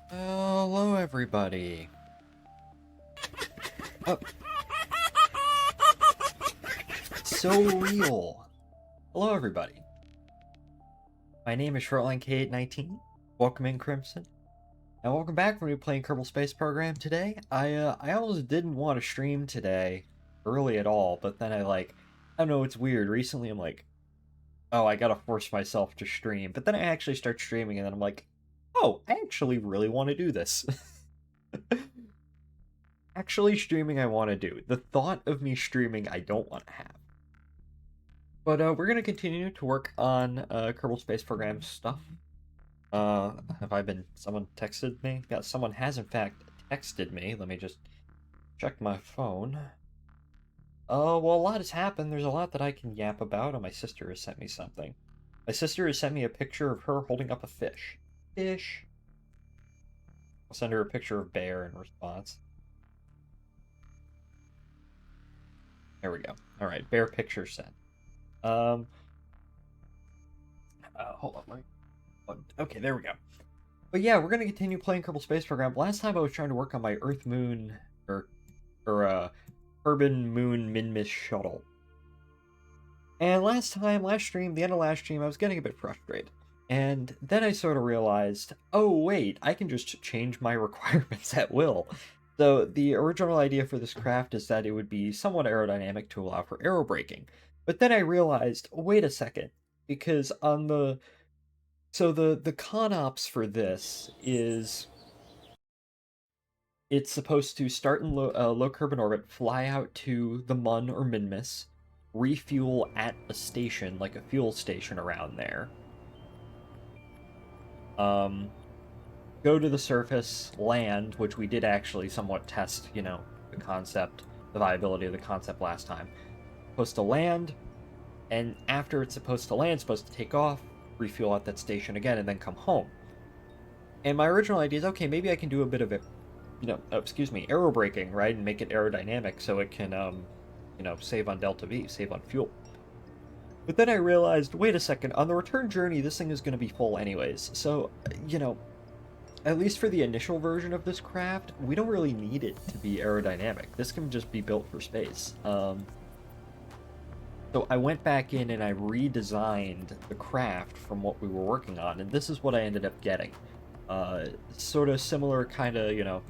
Hello, everybody. Oh, so real. Hello, everybody. My name is Shortline K819. Welcome in, Crimson. And welcome back when we're playing Kerbal Space Program today. I almost didn't want to stream today early at all, but then I don't know, it's weird. Recently I'm like, oh, I gotta force myself to stream. But then I actually start streaming and then I'm like, oh, I actually really want to do this. Actually streaming I want to do. The thought of me streaming I don't want to have. But we're going to continue to work on Kerbal Space Program stuff. Have I been... Someone texted me? Yeah, someone has in fact texted me. Let me just check my phone. Well, a lot has happened. There's a lot that I can yap about, and my sister has sent me something. My sister has sent me a picture of her holding up a fish. Fish. I'll send her a picture of bear in response. There we go. Alright, bear picture sent. Hold on. Okay, there we go. But yeah, we're gonna continue playing Kerbal Space Program. Last time I was trying to work on my Earth Moon or Kerbin-Mun-Minmus shuttle. And last stream, the end of last stream, I was getting a bit frustrated. And then I sort of realized, oh wait, I can just change my requirements at will. So the original idea for this craft is that it would be somewhat aerodynamic to allow for aerobraking. But then I realized, wait a second, because on the con ops for this is it's supposed to start in low Kerbin orbit, fly out to the Mun or Minmus, refuel at a station, like a fuel station around there. Go to the surface, land, which we did actually somewhat test, you know, the concept, the viability of the concept last time. Supposed to land, and after it's supposed to land, it's supposed to take off, refuel at that station again, and then come home. And my original idea is, okay, maybe I can do a bit of it, you know, aerobraking, right, and make it aerodynamic so it can, you know, save on Delta V, save on fuel. But then I realized, wait a second, on the return journey, this thing is going to be full anyways. So, you know, at least for the initial version of this craft, we don't really need it to be aerodynamic. This can just be built for space. So I went back in and I redesigned the craft from what we were working on, and this is what I ended up getting. Sort of similar kind of, you know,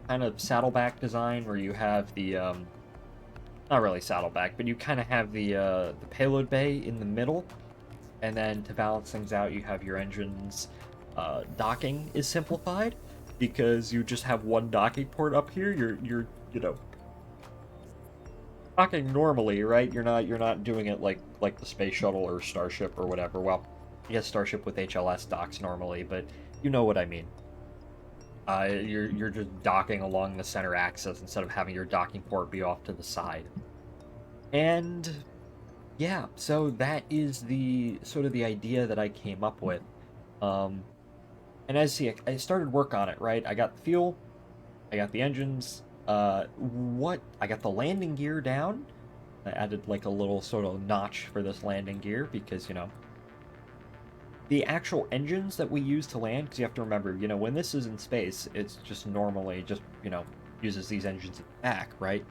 kind of saddleback design where you have the, not really saddleback, but you kind of have the payload bay in the middle, and then to balance things out, you have your engines. Docking is simplified because you just have one docking port up here. You're you know, docking normally, right? You're not doing it like the space shuttle or Starship or whatever. Well, yes, Starship with HLS docks normally, but you know what I mean. You're just docking along the center axis instead of having your docking port be off to the side. And yeah, so that is the sort of the idea that I came up with. And as you see, I started work on it, right? I got the fuel, I got the engines, I got the landing gear down. I added like a little sort of notch for this landing gear because, you know, the actual engines that we use to land, because you have to remember, you know, when this is in space, it's just normally just, you know, uses these engines in the back, right?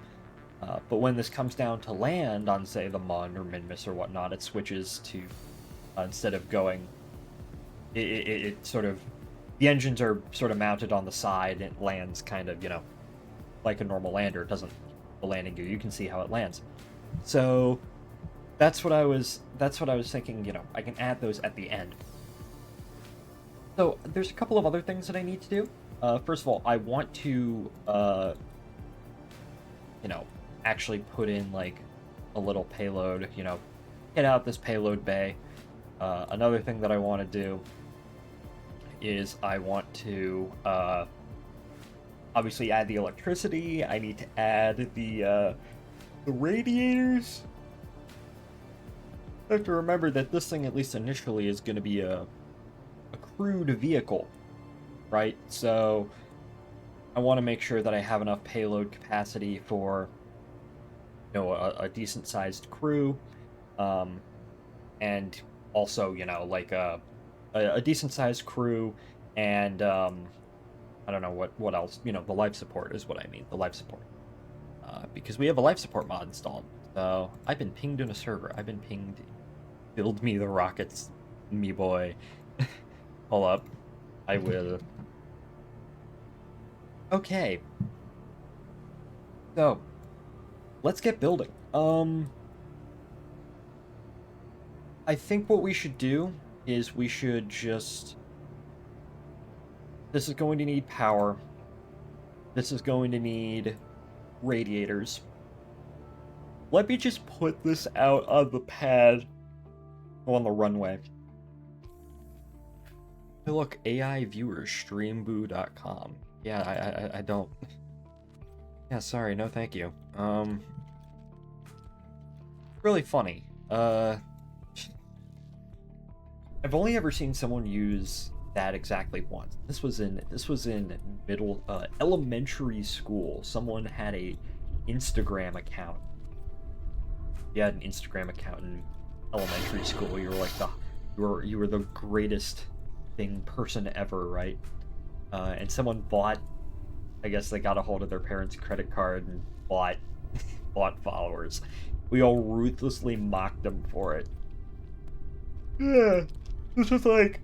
But when this comes down to land on, say, the Mun or Minmus or whatnot, it switches to, instead of going, it sort of, the engines are sort of mounted on the side, and it lands kind of, you know, like a normal lander. It doesn't, the landing gear, you can see how it lands. So that's what I was thinking, you know, I can add those at the end. So there's a couple of other things that I need to do. First of all, I want to, you know, actually put in like a little payload, you know, get out this payload bay. Another thing that I want to do is I want to obviously add the electricity. I need to add the radiators. I have to remember that this thing, at least initially, is going to be a crewed vehicle, right? So I want to make sure that I have enough payload capacity for, you know, a decent sized crew, and also, you know, like a decent sized crew And I don't know what else. You know, the life support is what I mean. The life support. Because we have a life support mod installed. So I've been pinged in a server. I've been pinged. Build me the rockets, me boy. Hold up. I will. Okay. So let's get building. I think what we should do is we should just. This is going to need power. This is going to need radiators. Let me just put this out on the pad on the runway. Hey, look, AI viewers, streamboo.com. Yeah, I don't. Yeah, sorry, no thank you. Really funny. I've only ever seen someone use that exactly once. This was in elementary school. Someone had a Instagram account. You had an Instagram account in elementary school. You were like you were the greatest person ever, right? And someone bought. I guess they got a hold of their parents' credit card and bought followers. We all ruthlessly mocked them for it. Yeah, this is like,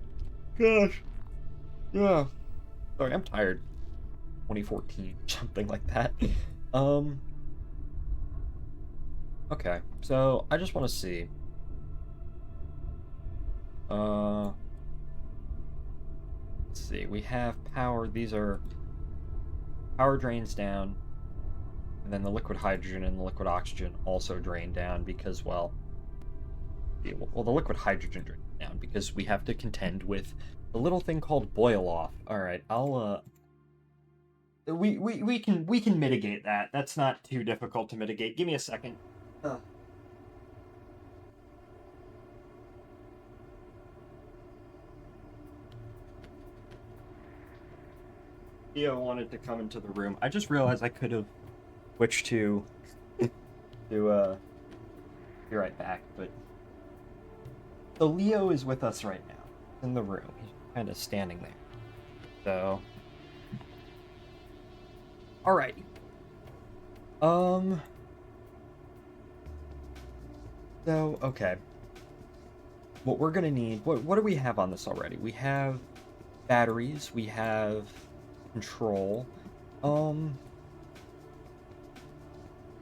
gosh, yeah. Sorry, I'm tired. 2014, something like that. Okay, so I just want to see. Let's see. We have power. These are power drains down, and then the liquid hydrogen and the liquid oxygen also drain down because, well, the liquid hydrogen drains down because we have to contend with a little thing called boil off. All right, I'll we can mitigate that. That's not too difficult to mitigate. Give me a second. Theo wanted to come into the room. I just realized I could have switched to be right back, but so Leo is with us right now in the room. He's kind of standing there. So, alrighty. So okay. What we're gonna need? What do we have on this already? We have batteries. We have control.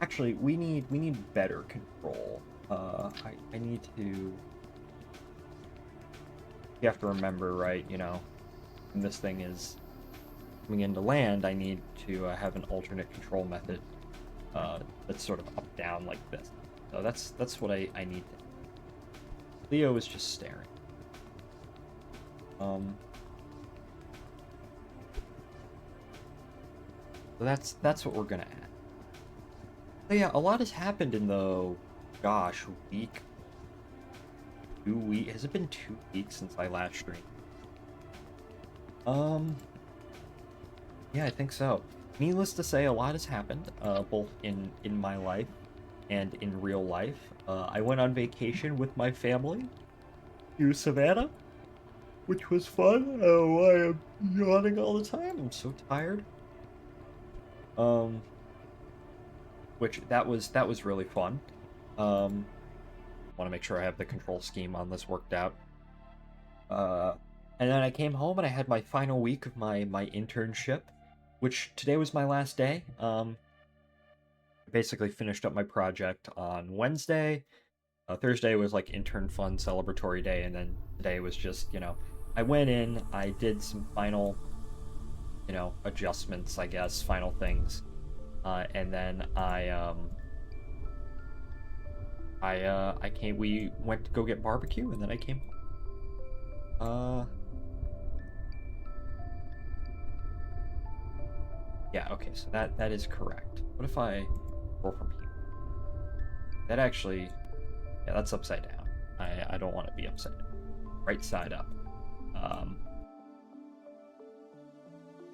Actually, we need better control. I need to. You have to remember, right? You know, when this thing is coming into land, I need to have an alternate control method that's sort of up down like this. So that's what I need. Leo is just staring. So that's what we're gonna add. So yeah, a lot has happened in the, gosh, week, 2 weeks. Has it been 2 weeks since I last streamed? Yeah, I think so. Needless to say, a lot has happened, both in my life and in real life. I went on vacation with my family to Savannah, which was fun. Oh, I am yawning all the time. I'm so tired. Which that was really fun. Want to make sure I have the control scheme on this worked out. And then I came home and I had my final week of my internship, which today was my last day. I basically finished up my project on Wednesday. Thursday was like intern fun celebratory day, and then today was just, you know, I went in, I did some final, you know, adjustments, I guess, final things, and then we went to go get barbecue, and then I came home. Yeah, okay, so that is correct. What if I roll from here? That actually, yeah, that's upside down. I don't want to be upside down. Right side up.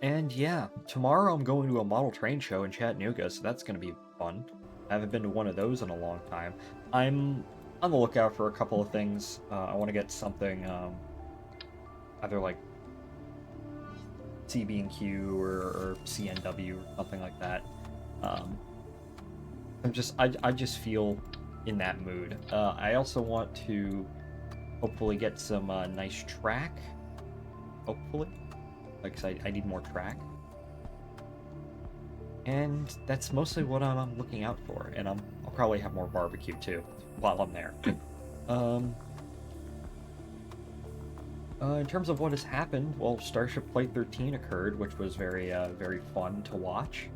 And yeah, tomorrow I'm going to a model train show in Chattanooga, so that's going to be fun. I haven't been to one of those in a long time. I'm on the lookout for a couple of things. I want to get something, either like CB&Q or CNW or something like that. I just feel in that mood. I also want to hopefully get some nice track. Hopefully, because I need more track. And that's mostly what I'm looking out for. And I'll probably have more barbecue too while I'm there. In terms of what has happened, well, Starship Flight 13 occurred, which was very fun to watch.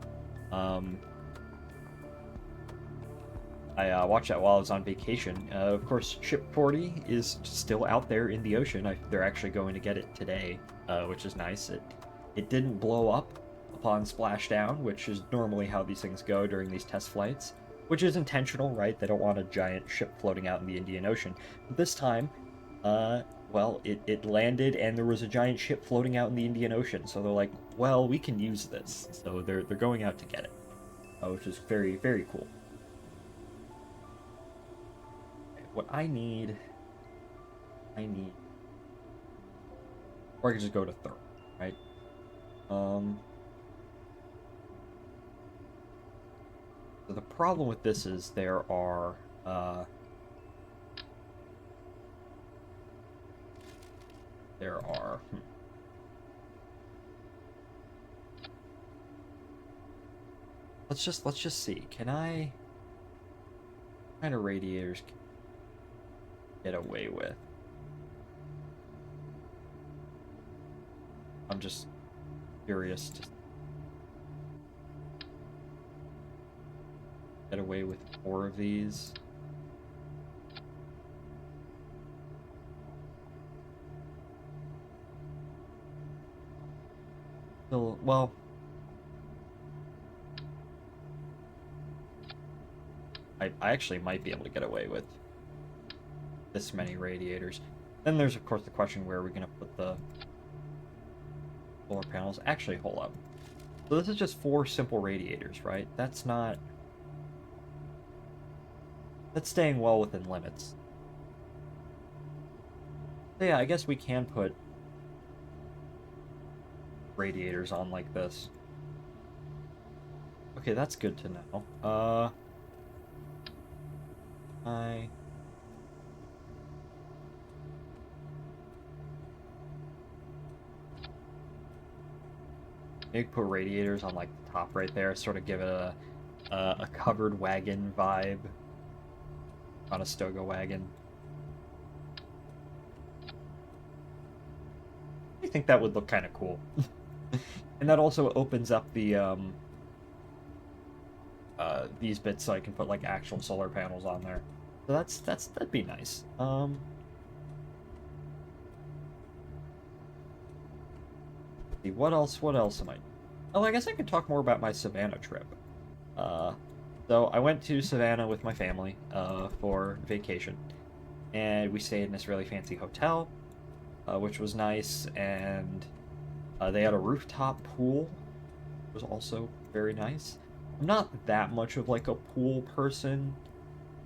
I watched that while I was on vacation. Of course, Ship 40 is still out there in the ocean. They're actually going to get it today, which is nice. It didn't blow up upon splashdown, which is normally how these things go during these test flights, which is intentional, right? They don't want a giant ship floating out in the Indian Ocean. But this time, well, it landed and there was a giant ship floating out in the Indian Ocean. So they're like, well, we can use this. So they're going out to get it, which is very, very cool. What I need, or I could just go to thermal, right? So the problem with this is there are, let's just see. Can I, what kind of radiators can I get away with? I'm just curious to get away with more of these. Well, I actually might be able to get away with this many radiators. Then there's, of course, the question, where are we going to put the solar panels? Actually, hold up. So this is just 4 simple radiators, right? That's staying well within limits. So yeah, I guess we can put radiators on like this. Okay, that's good to know. Maybe put radiators on like the top right there, sort of give it a covered wagon vibe. Conestoga wagon. I think that would look kind of cool. And that also opens up the these bits so I can put like actual solar panels on there. So that'd be nice. See, what else am I? Oh, I guess I could talk more about my Savannah trip. So I went to Savannah with my family for vacation, and we stayed in this really fancy hotel, which was nice, and they had a rooftop pool. It was also very nice. I'm not that much of like a pool person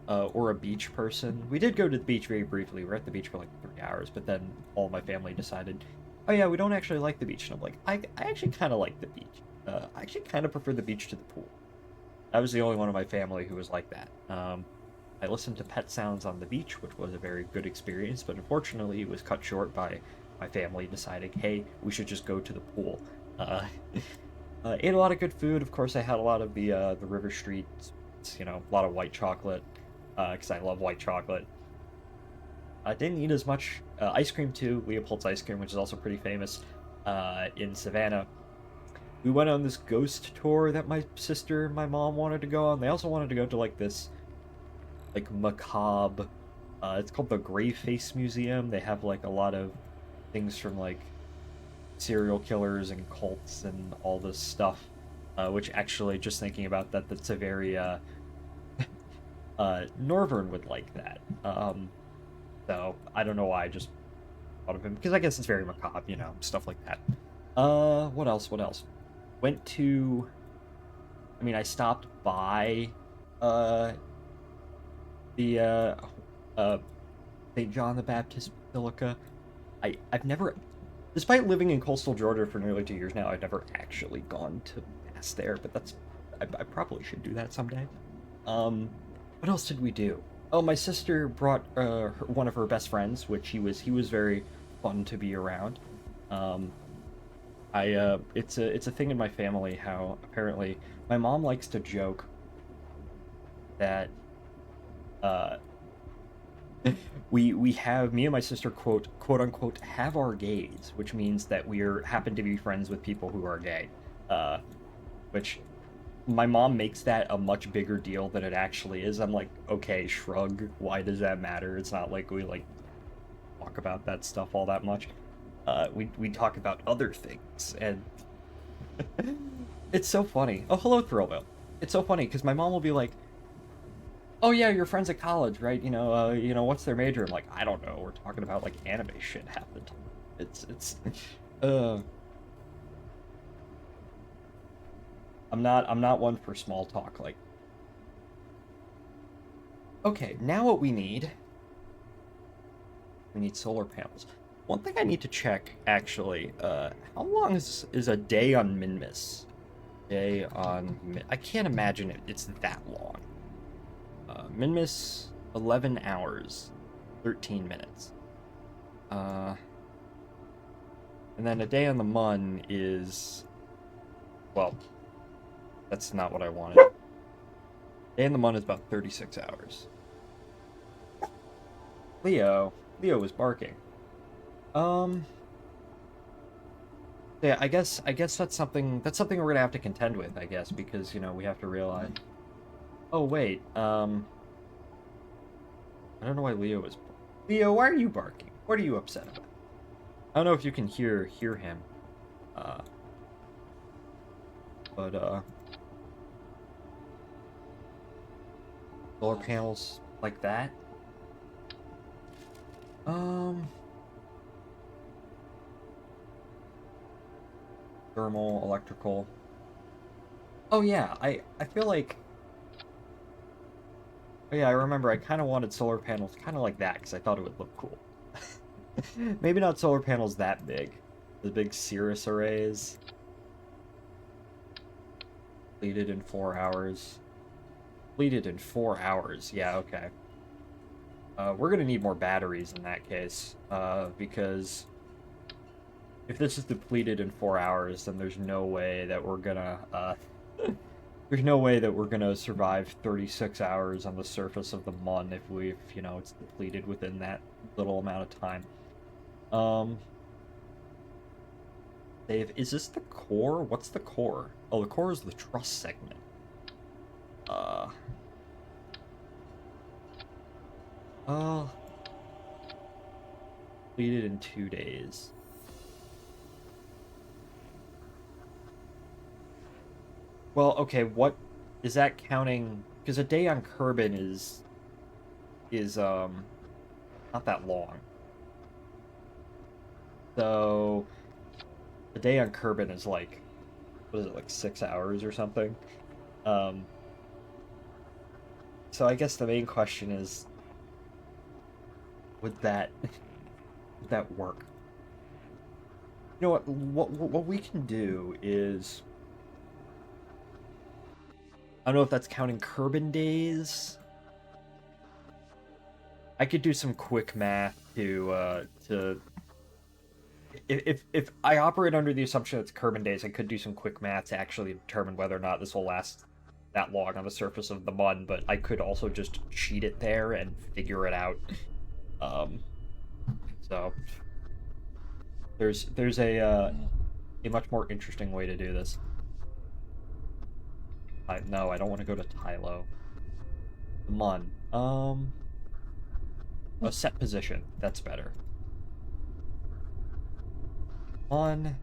or a beach person. We did go to the beach very briefly. We were at the beach for like 3 hours, but then all my family decided, oh yeah, we don't actually like the beach. And I'm like, I actually kind of like the beach. I actually kind of prefer the beach to the pool. I was the only one of my family who was like that. I listened to pet sounds on the beach, which was a very good experience, but unfortunately it was cut short by my family deciding, hey, we should just go to the pool. Ate a lot of good food. Of course, I had a lot of the River Street, you know, a lot of white chocolate, because I love white chocolate. I didn't eat as much ice cream too, Leopold's ice cream, which is also pretty famous in Savannah. We went on this ghost tour that my sister and my mom wanted to go on. They also wanted to go to like this like macabre, it's called the Grey Face Museum. They have like a lot of things from like serial killers and cults and all this stuff, which actually, just thinking about that, that's a very Norvern would like that. So I don't know why I just thought of him, because I guess it's very macabre, you know, stuff like that. What else? Went to, I mean, I stopped by the St. John the Baptist Basilica. I've never Despite living in coastal Georgia for nearly 2 years now, I've never actually gone to mass there, but I probably should do that someday. What else did we do? Oh, my sister brought one of her best friends, which he was very fun to be around. Um, it's a thing in my family how apparently my mom likes to joke that uh we have me and my sister quote unquote have our gays, which means that we're happen to be friends with people who are gay. Uh, which my mom makes that a much bigger deal than it actually is. I'm like, okay, shrug. Why does that matter? It's not like we like talk about that stuff all that much. We talk about other things, and it's so funny. Oh, hello, Thrillville. It's so funny because my mom will be like, "Oh yeah, your friends at college, right? What's their major?" I'm like, "I don't know. We're talking about like anime shit half the time." It's uh I'm not one for small talk. Like, okay, now what we need solar panels. One thing I need to check actually, how long is a day on Minmus? I can't imagine it's that long. Minmus 11 hours, 13 minutes. And then a day on the Mun is, well, that's not what I wanted. Day on the Mun is about 36 hours. Leo was barking. Yeah, I guess that's something we're gonna have to contend with, I guess, because we have to realize. Oh wait, I don't know why Leo is. Leo, why are you barking? What are you upset about? I don't know if you can hear him. But solar panels like that. Thermal, electrical. Oh yeah, I feel like. Oh yeah, I remember I kind of wanted solar panels kind of like that because I thought it would look cool. Maybe not solar panels that big. The big Cirrus arrays. Completed in 4 hours. Completed in 4 hours. Yeah, okay. We're gonna need more batteries in that case, because if this is depleted in 4 hours, then there's no way that we're gonna there's no way that we're gonna survive 36 hours on the surface of the Mun if it's depleted within that little amount of time. Dave, is this the core? What's the core? Oh, the core is the truss segment. Completed in 2 days. Well, okay, what is that counting? Because a day on Kerbin is not that long. So a day on Kerbin is like, what is it, like 6 hours or something? So I guess the main question is, would that work? You know what we can do is, I don't know if that's counting Kerbin days. I could do some quick math to if I operate under the assumption it's Kerbin days, I could do some quick math to actually determine whether or not this will last that long on the surface of the Mun, but I could also just cheat it there and figure it out. So there's a much more interesting way to do this. No, I don't want to go to Tylo. The Mun. A set position. That's better. Mun.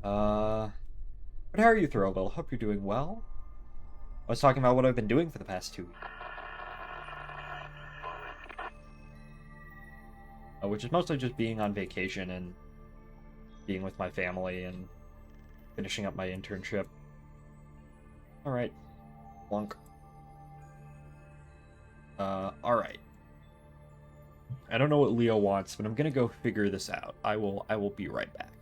But how are you, Throwville? Hope you're doing well. I was talking about what I've been doing for the past 2 weeks. Which is mostly just being on vacation and being with my family and finishing up my internship. Alright. Plunk. Alright. I don't know what Leo wants, but I'm gonna go figure this out. I will be right back.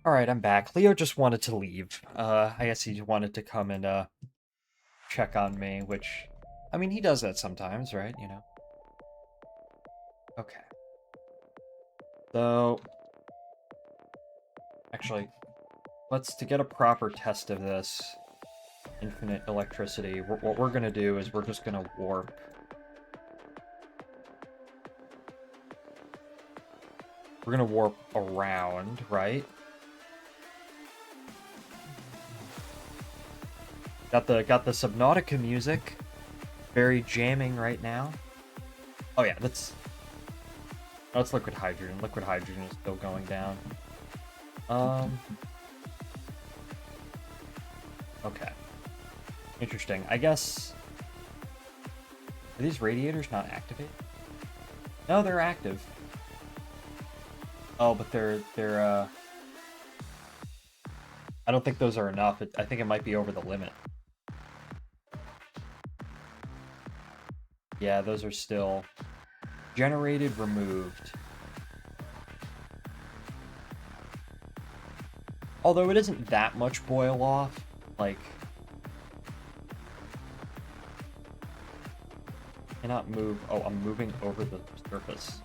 Alright, I'm back. Leo just wanted to leave. I guess he wanted to come and, check on me, which... I mean, he does that sometimes, right? You know? Okay. So... Actually, to get a proper test of this infinite electricity, what we're gonna do is we're just gonna warp. We're gonna warp around, right? Got the Subnautica music, very jamming right now. Oh yeah, that's liquid hydrogen. Liquid hydrogen is still going down. Okay. Interesting. I guess... Are these radiators not activated? No, they're active. Oh, but they're I don't think those are enough. I think it might be over the limit. Yeah, those are still... Generated, removed. Although it isn't that much boil off, like... Cannot move... Oh, I'm moving over the surface.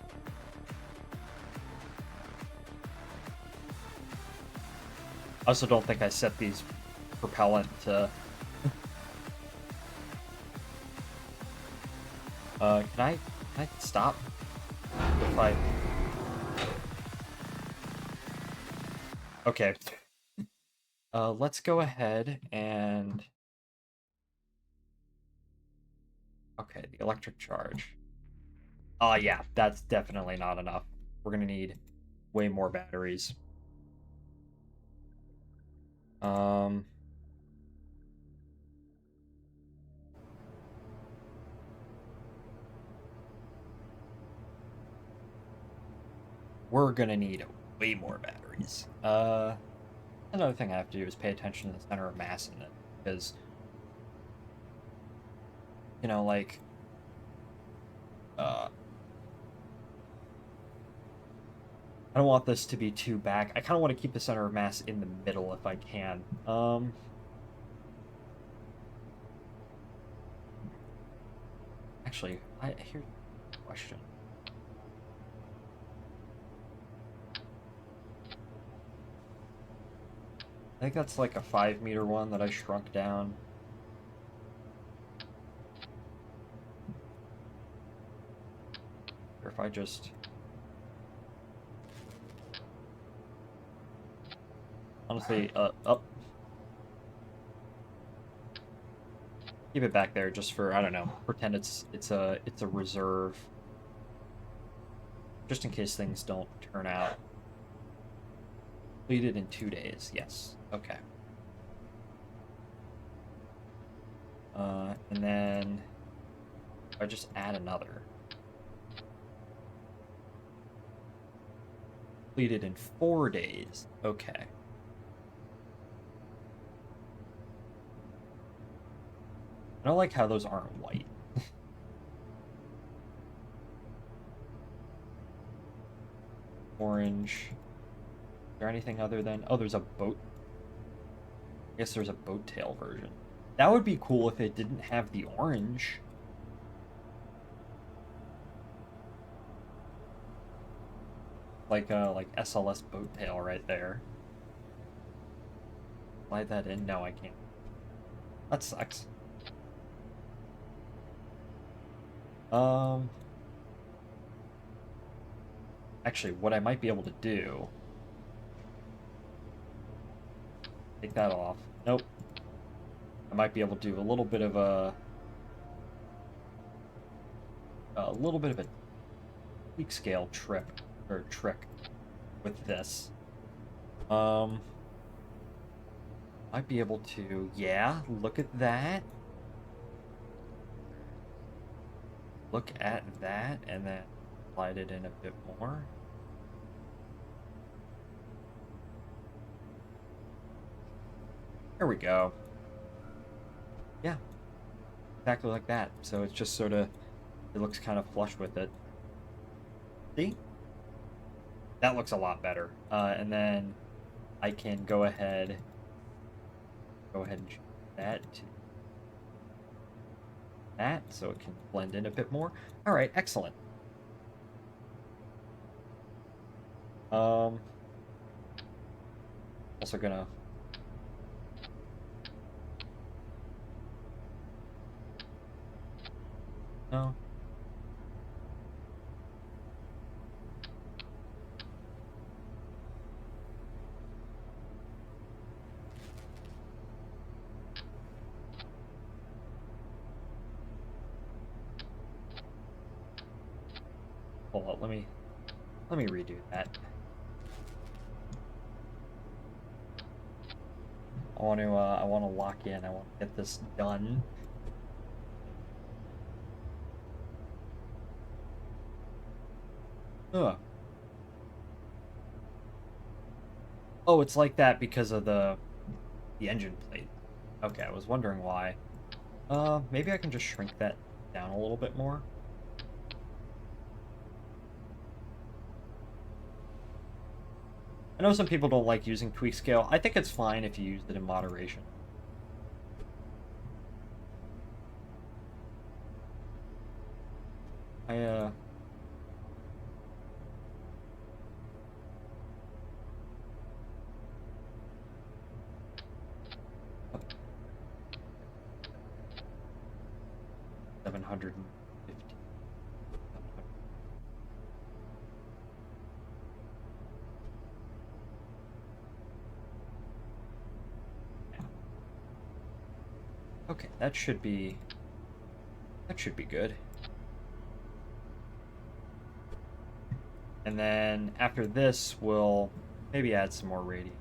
I also don't think I set these propellant to... Can I stop? If I... Okay. Let's go ahead and... Okay, the electric charge. Yeah, that's definitely not enough. We're gonna need way more batteries. We're gonna need way more batteries. Another thing I have to do is pay attention to the center of mass in it, because, you know, like, I don't want this to be too back. I kind of want to keep the center of mass in the middle if I can. Actually, here's a question. I think that's like a 5-meter one that I shrunk down. Or if I just... Honestly, up. Keep it back there just for, I don't know, pretend it's a reserve. Just in case things don't turn out. Completed in 2 days, yes. Okay. And then I just add another. Completed in 4 days. Okay. I don't like how those aren't white. Orange. Is there anything other than... Oh, there's a boat. I guess there's a boat tail version. That would be cool if it didn't have the orange. Like SLS boat tail right there. Slide that in? No, I can't. That sucks. Um, actually, what I might be able to do, take that off. Nope. I might be able to do a little bit of a tweak scale trick with this. Might be able to, yeah, look at that. Look at that, and then slide it in a bit more. There we go. Yeah, exactly like that. So it's just sort of, it looks kind of flush with it. See? That looks a lot better. And then I can go ahead and change that to that so it can blend in a bit more. All right, excellent. Also gonna no. Hold on, let me redo that. I want to lock in. I want to get this done. Ugh. Oh, it's like that because of the engine plate. Okay, I was wondering why. Maybe I can just shrink that down a little bit more. I know some people don't like using tweak scale. I think it's fine if you use it in moderation. I 750. Okay, that should be good. And then after this, we'll maybe add some more radius.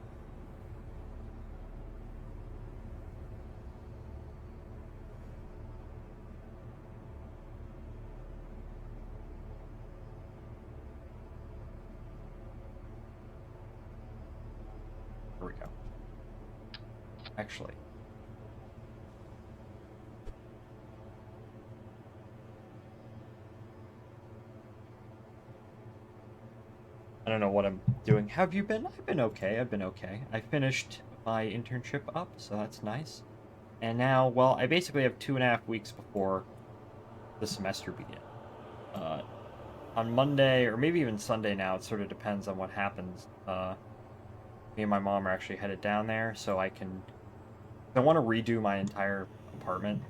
Here we go. Actually, I don't know what I'm doing. How have you been? I've been okay. I've been okay. I finished my internship up, so that's nice. And now, well, I basically have 2.5 weeks before the semester begins. Uh, on Monday, or maybe even Sunday now, it sort of depends on what happens. Me and my mom are actually headed down there, so I want to redo my entire apartment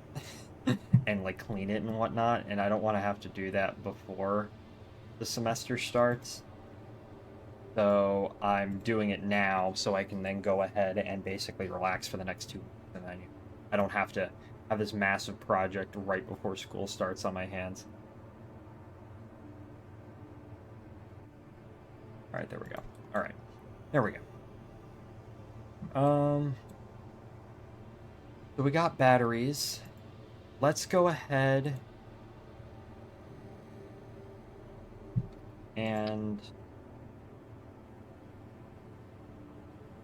and like clean it and whatnot, and I don't want to have to do that before the semester starts. So I'm doing it now so I can then go ahead and basically relax for the next 2 weeks, and then I don't have to have this massive project right before school starts on my hands. All right, there we go. All right, there we go. So we got batteries. Let's go ahead and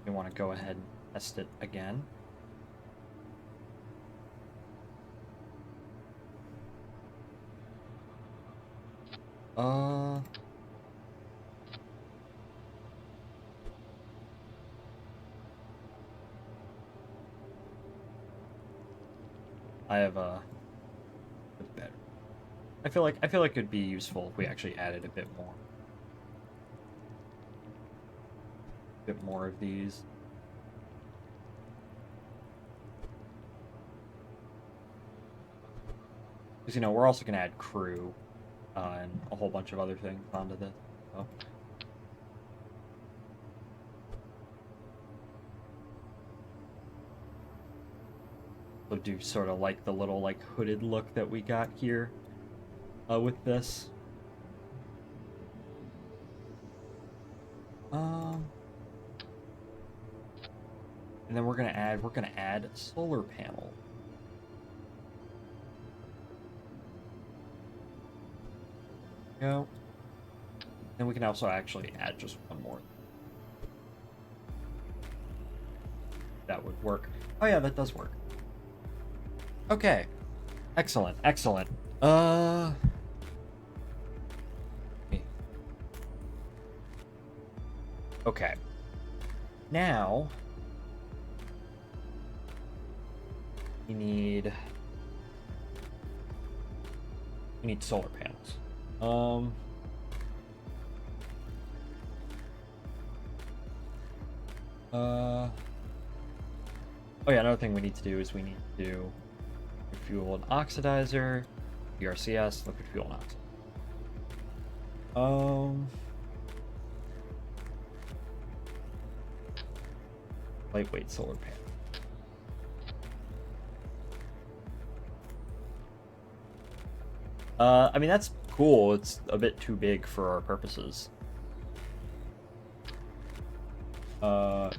we want to go ahead and test it again. I have a better. I feel like it'd be useful if we actually added a bit more. A bit more of these. Because, you know, we're also going to add crew and a whole bunch of other things onto this. So. So do sort of like the little, like, hooded look that we got here with this. And then we're gonna add solar panel. Go. And we can also actually add just one more. That would work. Oh yeah, that does work. Okay. Excellent, excellent. Okay. Now we need solar panels. Oh yeah, another thing we need to do is we need to liquid fuel and oxidizer, BRCS, liquid fuel and oxidizer. Lightweight solar panel. I mean, that's cool. It's a bit too big for our purposes.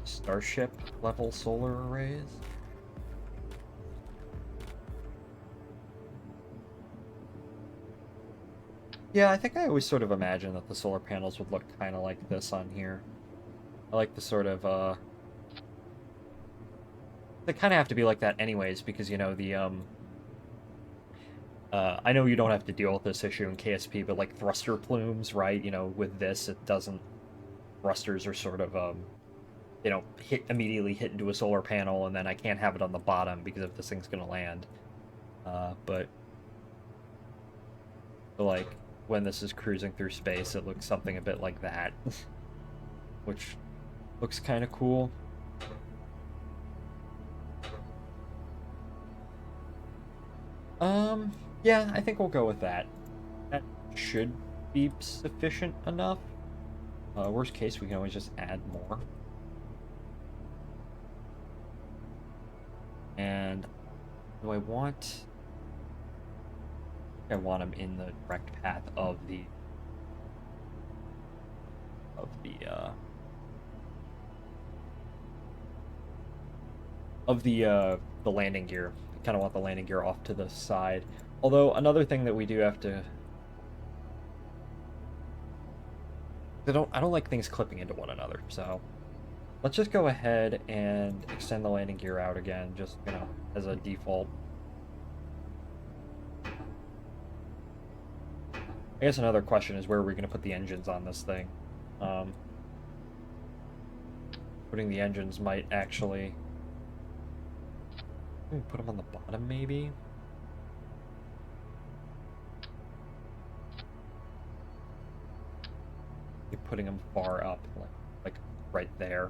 Starship level solar arrays. Yeah, I think I always sort of imagined that the solar panels would look kind of like this on here. I like the sort of, they kind of have to be like that anyways, because, you know, the, I know you don't have to deal with this issue in KSP, but, like, thruster plumes, right? You know, with this, it doesn't... Thrusters are sort of, they don't immediately hit into a solar panel, and then I can't have it on the bottom because if this thing's gonna land. But... So, like, when this is cruising through space, it looks something a bit like that. Which looks kind of cool. Yeah, I think we'll go with that. That should be sufficient enough. Worst case, we can always just add more. And do I want... I want them in the direct path of the landing gear. I kind of want the landing gear off to the side. Although another thing that we do have to... I don't like things clipping into one another, so let's just go ahead and extend the landing gear out again, just, you know, as a default. I guess another question is where are we going to put the engines on this thing? Putting the engines might actually... Put them on the bottom, maybe? Putting them far up, like right there.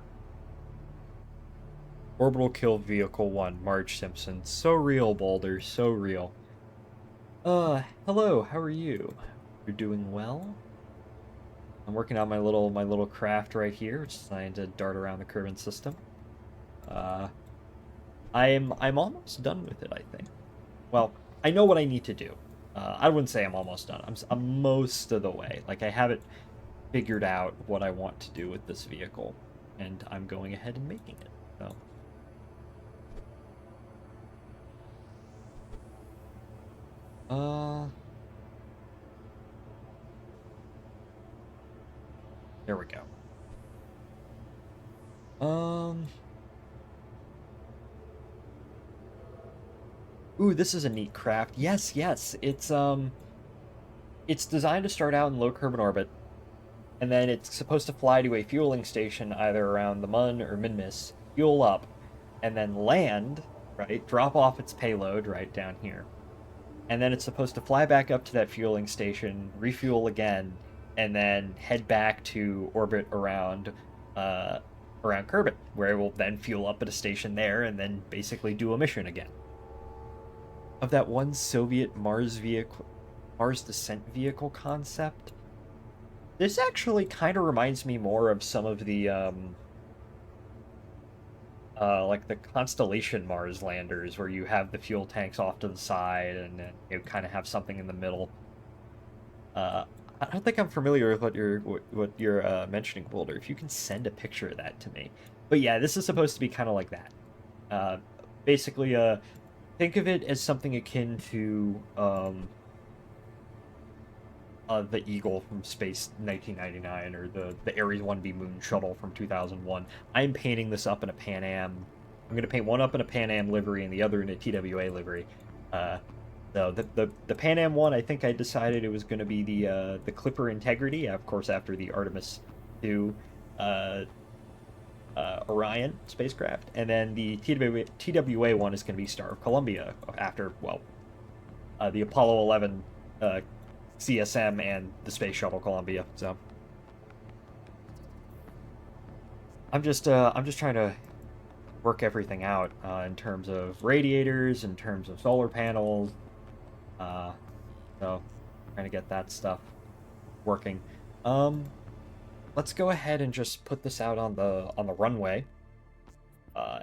Orbital kill vehicle 1, Marge Simpson. So real, Boulder, so real. Hello, how are you? You're doing well? I'm working on my little craft right here, just trying to dart around the Kerbin system. I'm almost done with it, I think. Well, I know what I need to do. I wouldn't say I'm almost done. I'm most of the way. Like, I have it figured out what I want to do with this vehicle, and I'm going ahead and making it. So. There we go. Ooh, this is a neat craft. Yes, it's designed to start out in low Kerbin orbit, and then it's supposed to fly to a fueling station either around the Mun or Minmus, fuel up, and then land, right? Drop off its payload right down here. And then it's supposed to fly back up to that fueling station, refuel again, and then head back to orbit around Kerbin, where it will then fuel up at a station there and then basically do a mission again. of that one Soviet Mars descent vehicle concept. This actually kind of reminds me more of some of the like the Constellation Mars landers, where you have the fuel tanks off to the side and then you kind of have something in the middle. I don't think I'm familiar with what you're mentioning, Boulder. If you can send a picture of that to me. But yeah, this is supposed to be kind of like that. Uh, Basically, think of it as something akin to the Eagle from Space 1999, or the Ares 1B Moon Shuttle from 2001. I'm painting this up in a Pan Am. I'm gonna paint one up in a Pan Am livery and the other in a TWA livery. So the Pan Am one, I think I decided it was going to be the Clipper Integrity, of course, after the Artemis 2 Orion spacecraft, and then the TWA one is going to be Star of Columbia after, well, the Apollo 11 CSM and the Space Shuttle Columbia. So I'm just trying to work everything out in terms of radiators, in terms of solar panels. So trying to get that stuff working. Let's go ahead and just put this out on the runway.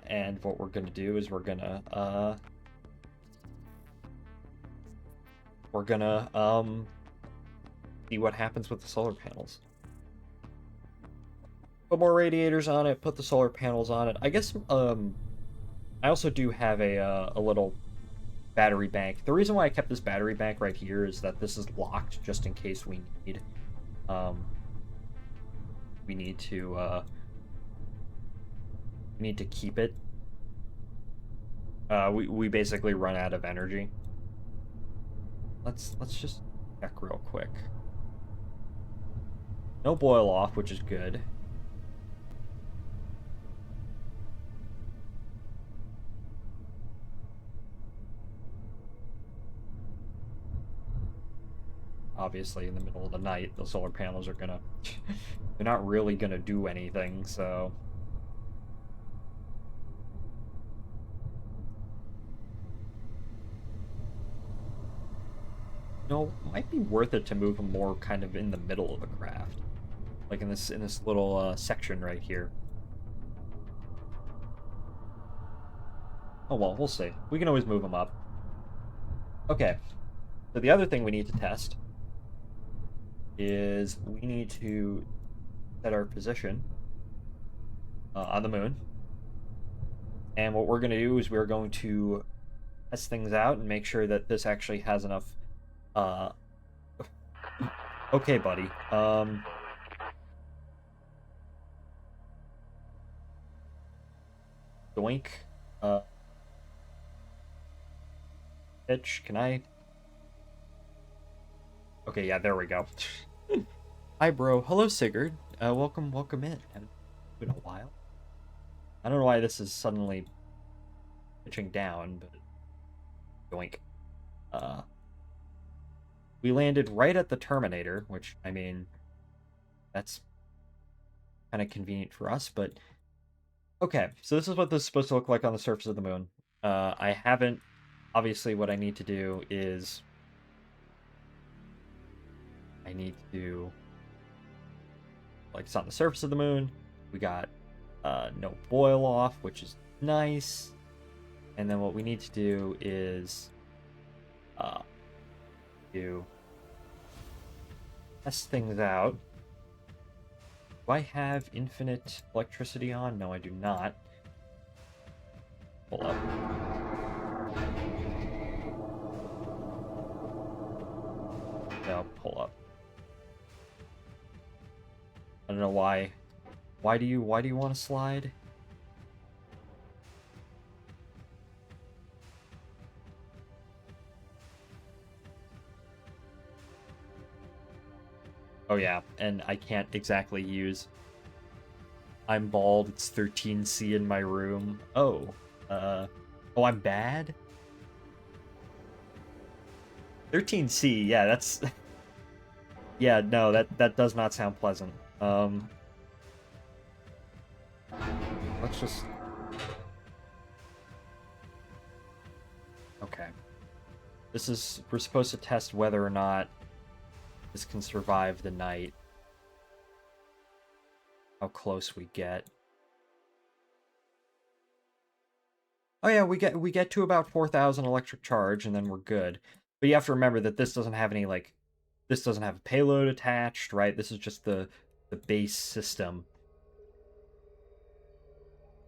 And what we're gonna do is we're gonna see what happens with the solar panels. Put more radiators on it, put the solar panels on it. I guess I also do have a little battery bank. The reason why I kept this battery bank right here is that this is locked just in case we need to keep it. We basically run out of energy. Let's just check real quick. No boil off, which is good. Obviously, in the middle of the night, the solar panels are gonna... they're not really gonna do anything, so... No, it might be worth it to move them more kind of in the middle of the craft. Like in this little section right here. Oh well, we'll see. We can always move them up. Okay. So the other thing we need to test is we need to set our position on the moon. And what we're going to do is we're going to test things out and make sure that this actually has enough... Okay, buddy. Doink. Pitch, can I... Okay, yeah, there we go. Hi, bro. Hello, Sigurd. Welcome in. Haven't been a while. I don't know why this is suddenly pitching down, but doink. We landed right at the Terminator, which, I mean, that's kind of convenient for us, but... Okay, so this is what this is supposed to look like on the surface of the moon. I haven't... Obviously, what I need to do is... I need to... Like, it's on the surface of the moon. We got no boil off, which is nice. And then what we need to do is... test things out. Do I have infinite electricity on? No, I do not. Pull up. No, pull up. I don't know why. Why do you want to slide? Oh yeah, and I can't exactly use... I'm bald, it's 13C in my room. Oh, I'm bad? 13C, yeah, that's... Yeah, no, that does not sound pleasant. Let's just... Okay. we're supposed to test whether or not this can survive the night. How close we get. Oh yeah, we get to about 4,000 electric charge, and then we're good. But you have to remember that this doesn't have any, like, this doesn't have a payload attached, right? This is just the base system.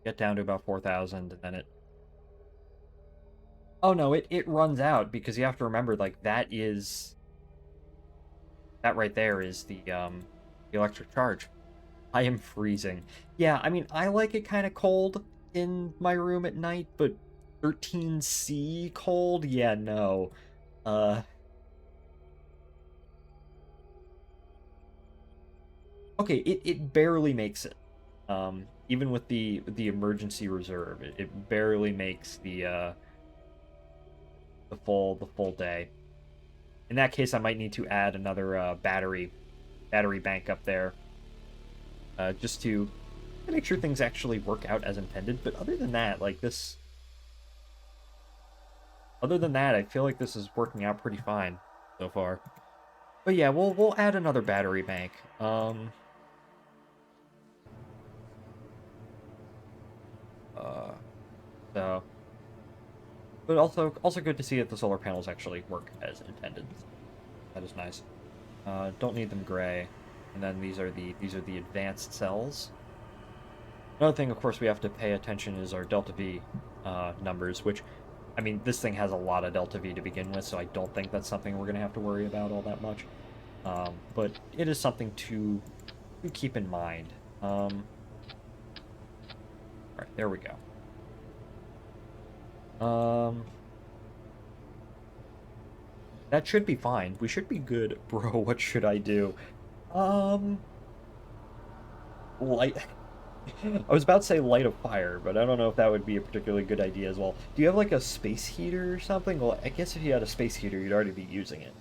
Get down to about 4,000, and then it... Oh no, it runs out, because you have to remember, like, that right there is the electric charge. I am freezing. Yeah, I mean, I like it kind of cold in my room at night, but 13C cold? Yeah, no. Okay, it barely makes it. Even with the emergency reserve, it barely makes the full day. In that case, I might need to add another battery bank up there, just to make sure things actually work out as intended. But other than that, like this, other than that, I feel like this is working out pretty fine so far. But yeah, we'll add another battery bank. So, but also good to see that the solar panels actually work as intended. That is nice. Don't need them gray. And then these are the advanced cells. Another thing, of course, we have to pay attention is our delta V numbers, which, I mean, this thing has a lot of delta V to begin with, so I don't think that's something we're going to have to worry about all that much. But it is something to keep in mind. All right, there we go. That should be fine. We should be good. Bro, what should I do? Light... I was about to say light a fire, but I don't know if that would be a particularly good idea as well. Do you have, like, a space heater or something? Well, I guess if you had a space heater, you'd already be using it.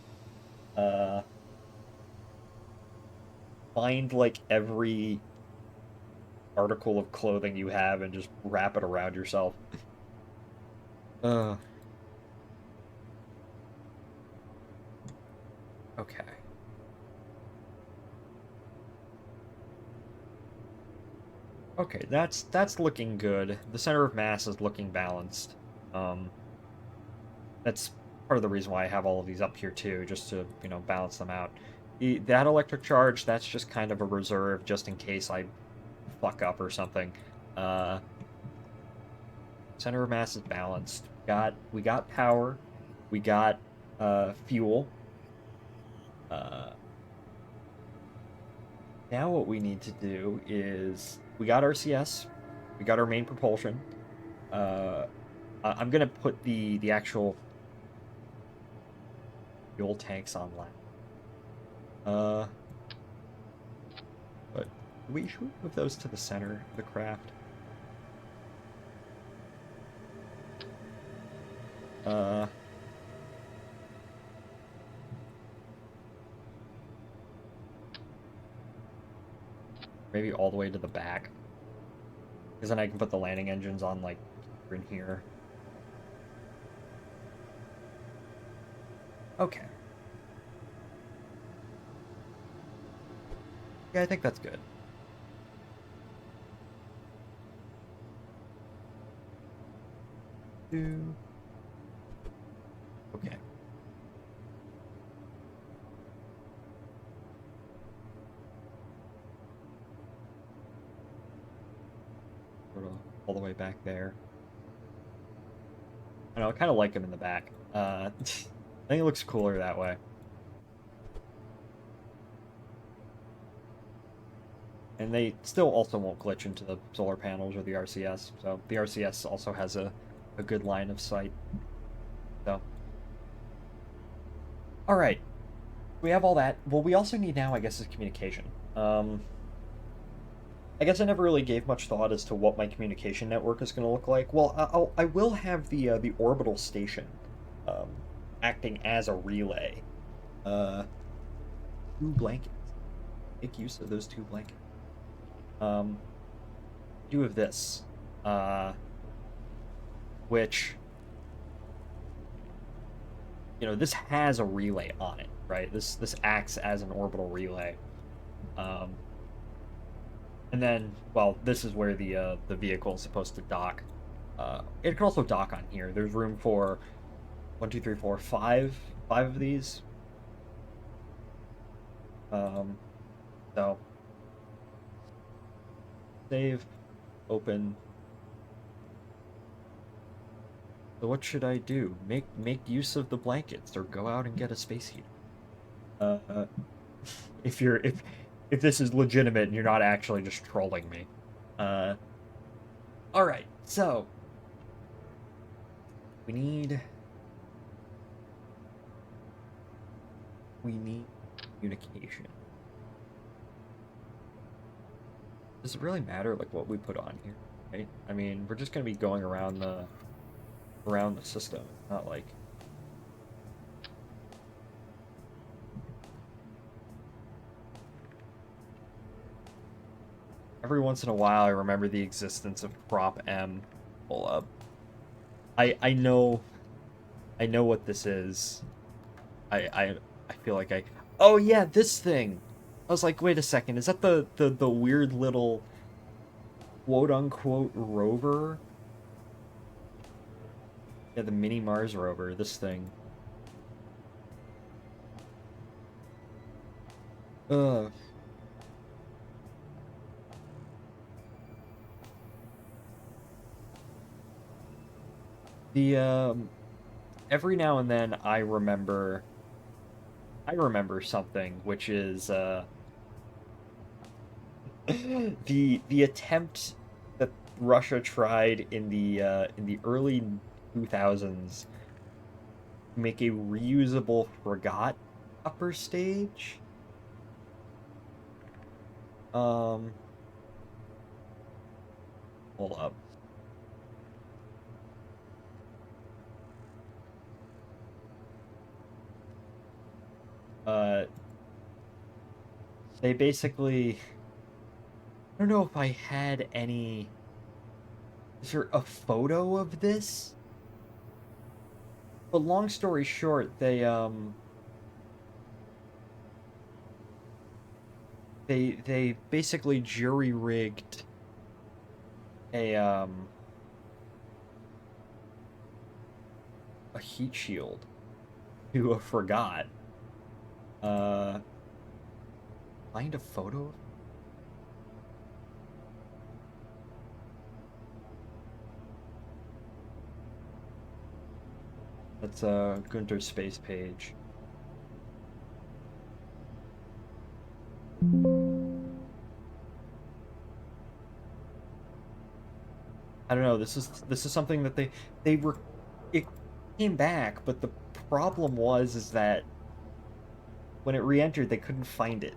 Find, like, every article of clothing you have and just wrap it around yourself. Okay. Okay, that's looking good. The center of mass is looking balanced. That's part of the reason why I have all of these up here too, just to, you know, balance them out. That electric charge, that's just kind of a reserve, just in case I fuck up or something. Center of mass is balanced. We got power. We got fuel. Now what we need to do is we got RCS. We got our main propulsion. I'm gonna put the actual fuel tanks on land. But should we move those to the center of the craft? Maybe all the way to the back. Because then I can put the landing engines on, like, in here. Okay. Yeah, I think that's good. Okay. All the way back there. I know, I kind of like him in the back. I think it looks cooler that way. And they still also won't glitch into the solar panels or the RCS, so the RCS also has a good line of sight. So, all right, we have all that. Well, we also need now, I guess, is communication. I guess I never really gave much thought as to what my communication network is going to look like. Well, I will have the orbital station acting as a relay. 2 blankets. Make use of those 2 blankets. Do have this, which you know, this has a relay on it, right? This acts as an orbital relay. And then, well, this is where the vehicle is supposed to dock. It can also dock on here. There's room for 1, 2, 3, 4, 5 of these. So save, open. So what should I do? Make use of the blankets or go out and get a space heater. If you're if this is legitimate and you're not actually just trolling me. All right. So we need communication. Does it really matter like what we put on here, right? I mean, we're just gonna be going around the system. It's not like every once in a while I remember the existence of Prop M. Pull up. I know what this is. I feel like I oh yeah, this thing. I was like, wait a second, is that the weird little quote unquote rover? Yeah, the mini Mars rover, this thing. Ugh. The every now and then I remember something, which is the attempt that Russia tried in the early 2000s to make a reusable frigate upper stage. Hold up. They basically, I don't know if I had any. Is there a photo of this? But long story short, they basically jury-rigged a heat shield to a frigate. Find a photo? That's Gunter's space page. I don't know. This is something that they were. It came back, but the problem is that when it re-entered, they couldn't find it.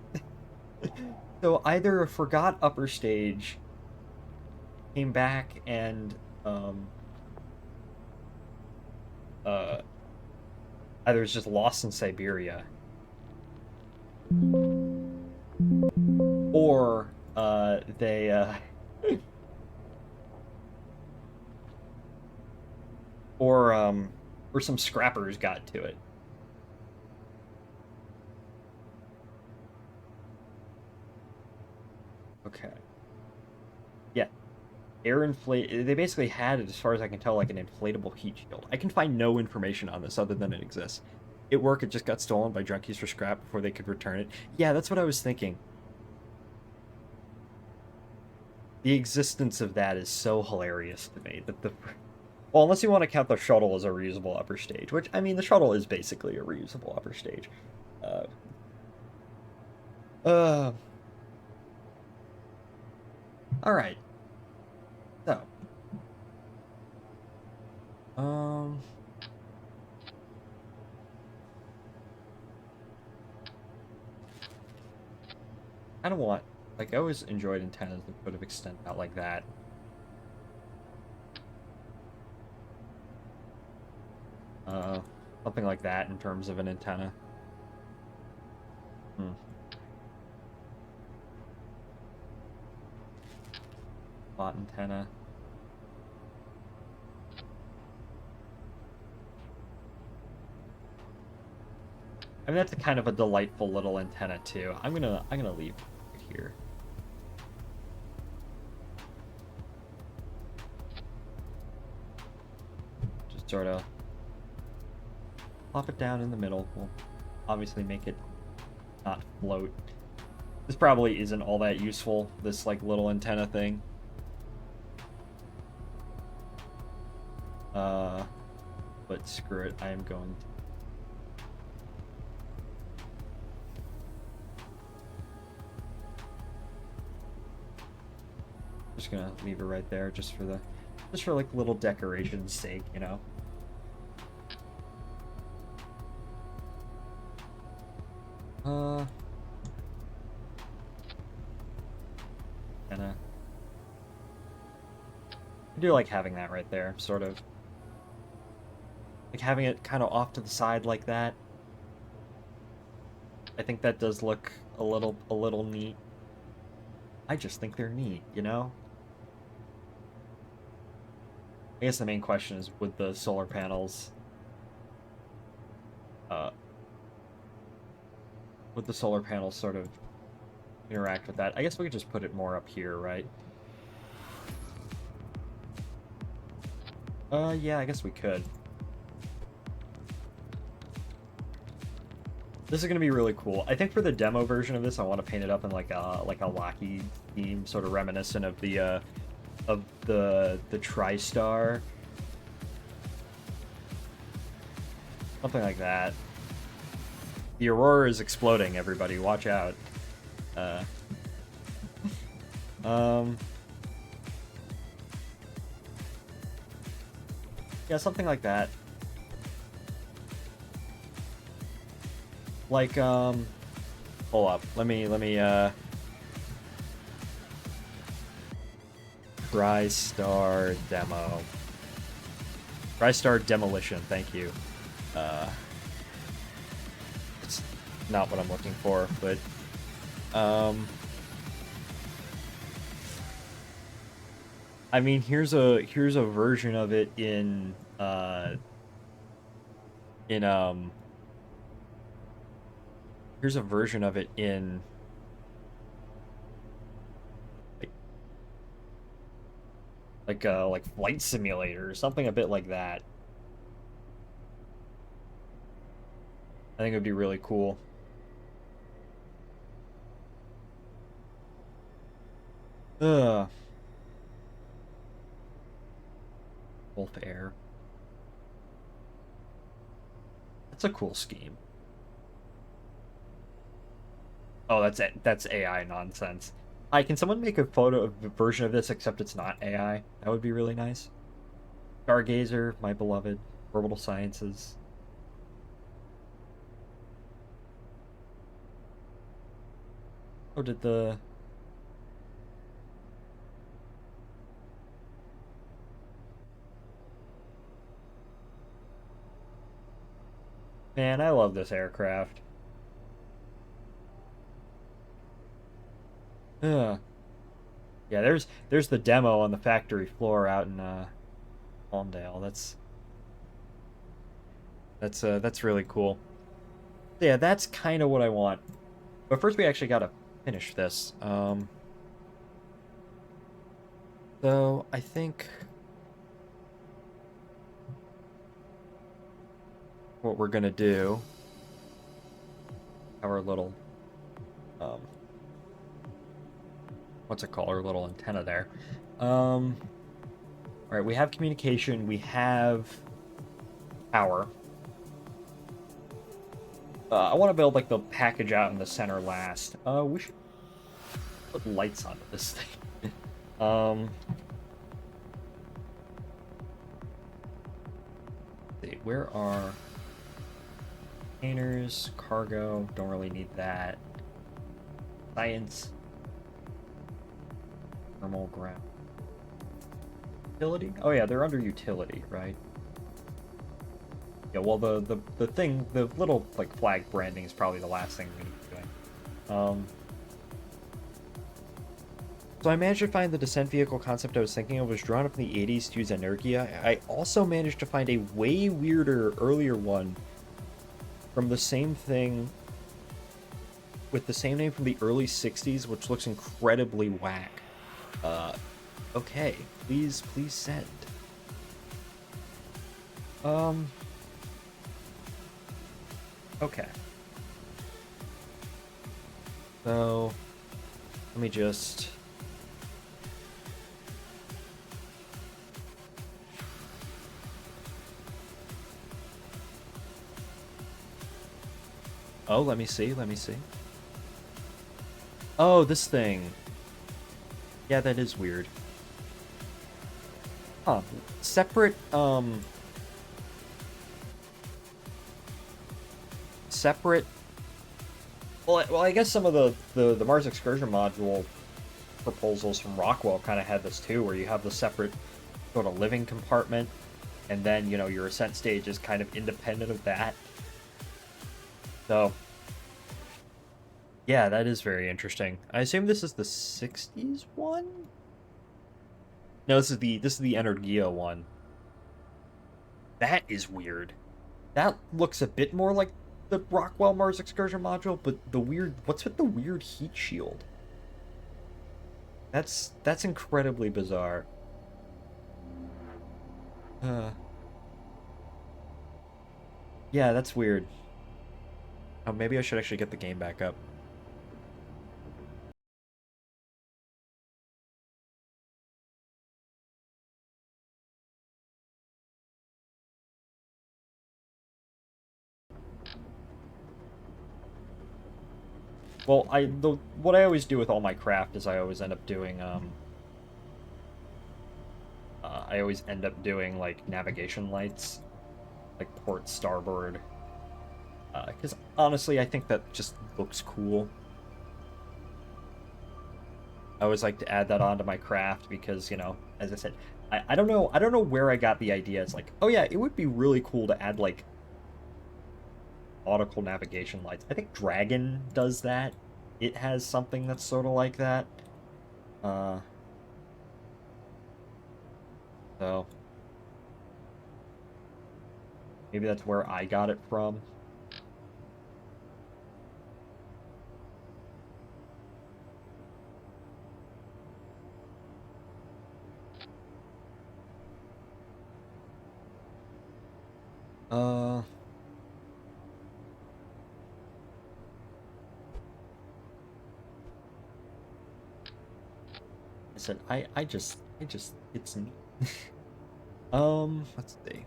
So either a forgot upper stage came back and either it's just lost in Siberia, or they or some scrappers got to it. Okay. Yeah. Air inflate. They basically had it, as far as I can tell, like an inflatable heat shield. I can find no information on this other than it exists. It worked. It just got stolen by junkies for scrap before they could return it. Yeah, that's what I was thinking. The existence of that is so hilarious to me. That well, unless you want to count the shuttle as a reusable upper stage, which I mean, the shuttle is basically a reusable upper stage. Uh. All right. So. I don't want. Like, I always enjoyed antennas that could have extended out like that. Something like that in terms of an antenna. Bot antenna. I mean, that's a kind of a delightful little antenna too. I'm gonna leave it here. Just sort of plop it down in the middle. We'll obviously make it not float. This probably isn't all that useful, this like little antenna thing. But screw it, I am going to. Just gonna leave it right there, just for like little decoration's sake, you know. Kinda. I do like having that right there, sort of. Like having it kind of off to the side like that. I think that does look a little neat. I just think they're neat, you know? I guess the main question is, would the solar panels sort of interact with that? I guess we could just put it more up here, right? Yeah, I guess we could. This is gonna be really cool. I think for the demo version of this, I want to paint it up in like a Lockheed theme, sort of reminiscent of the TriStar, something like that. The Aurora is exploding. Everybody, watch out. Yeah, something like that. Like, hold up. Let me, TriStar demo. TriStar demolition, thank you. It's not what I'm looking for, but, I mean, here's a version of it in here's a version of it in like Flight Simulator or something a bit like that. I think it would be really cool. Ugh. Wolf Air. That's a cool scheme. Oh, that's AI nonsense. Hi, can someone make a photo of a version of this except it's not AI? That would be really nice. Stargazer, my beloved. Orbital Sciences. Oh, did the... Man, I love this aircraft. Ugh. Yeah, there's the demo on the factory floor out in Palmdale. That's really cool. Yeah, that's kind of what I want. But first we actually gotta finish this. So I think what we're gonna do, our little what's it called, our little antenna there. All right, we have communication, we have power. I want to build like the package out in the center last. We should put lights onto this thing. Let's see, where are containers, cargo? Don't really need that. Science. Thermal ground. Utility? Oh yeah, they're under utility, right? Yeah, well the thing, the little like flag branding is probably the last thing we need to be doing. So I managed to find the descent vehicle concept I was thinking of was drawn up in the 80s to use Energia. I also managed to find a way weirder earlier one from the same thing with the same name from the early 60s, which looks incredibly whack. Okay, please send. Okay. So, let me just... Oh, let me see. Oh, this thing. Yeah, that is weird. Huh. Separate, Well, I guess some of the Mars Excursion module proposals from Rockwell kind of had this too, where you have the separate sort of living compartment, and then, you know, your ascent stage is kind of independent of that. So, yeah, that is very interesting. I assume this is the 60s one? No, this is the Energia one. That is weird. That looks a bit more like the Rockwell Mars Excursion module, but what's with the weird heat shield? That's incredibly bizarre. Yeah, that's weird. Oh, maybe I should actually get the game back up. Well, what I always do with all my craft is I always end up doing like navigation lights, like port starboard, because honestly I think that just looks cool. I always like to add that onto my craft because, you know, as I said, I don't know where I got the idea. It's like, oh yeah, it would be really cool to add like nautical navigation lights. I think Dragon does that. It has something that's sort of like that. Uh, so maybe that's where I got it from. Uh, I said it's neat. Let's see.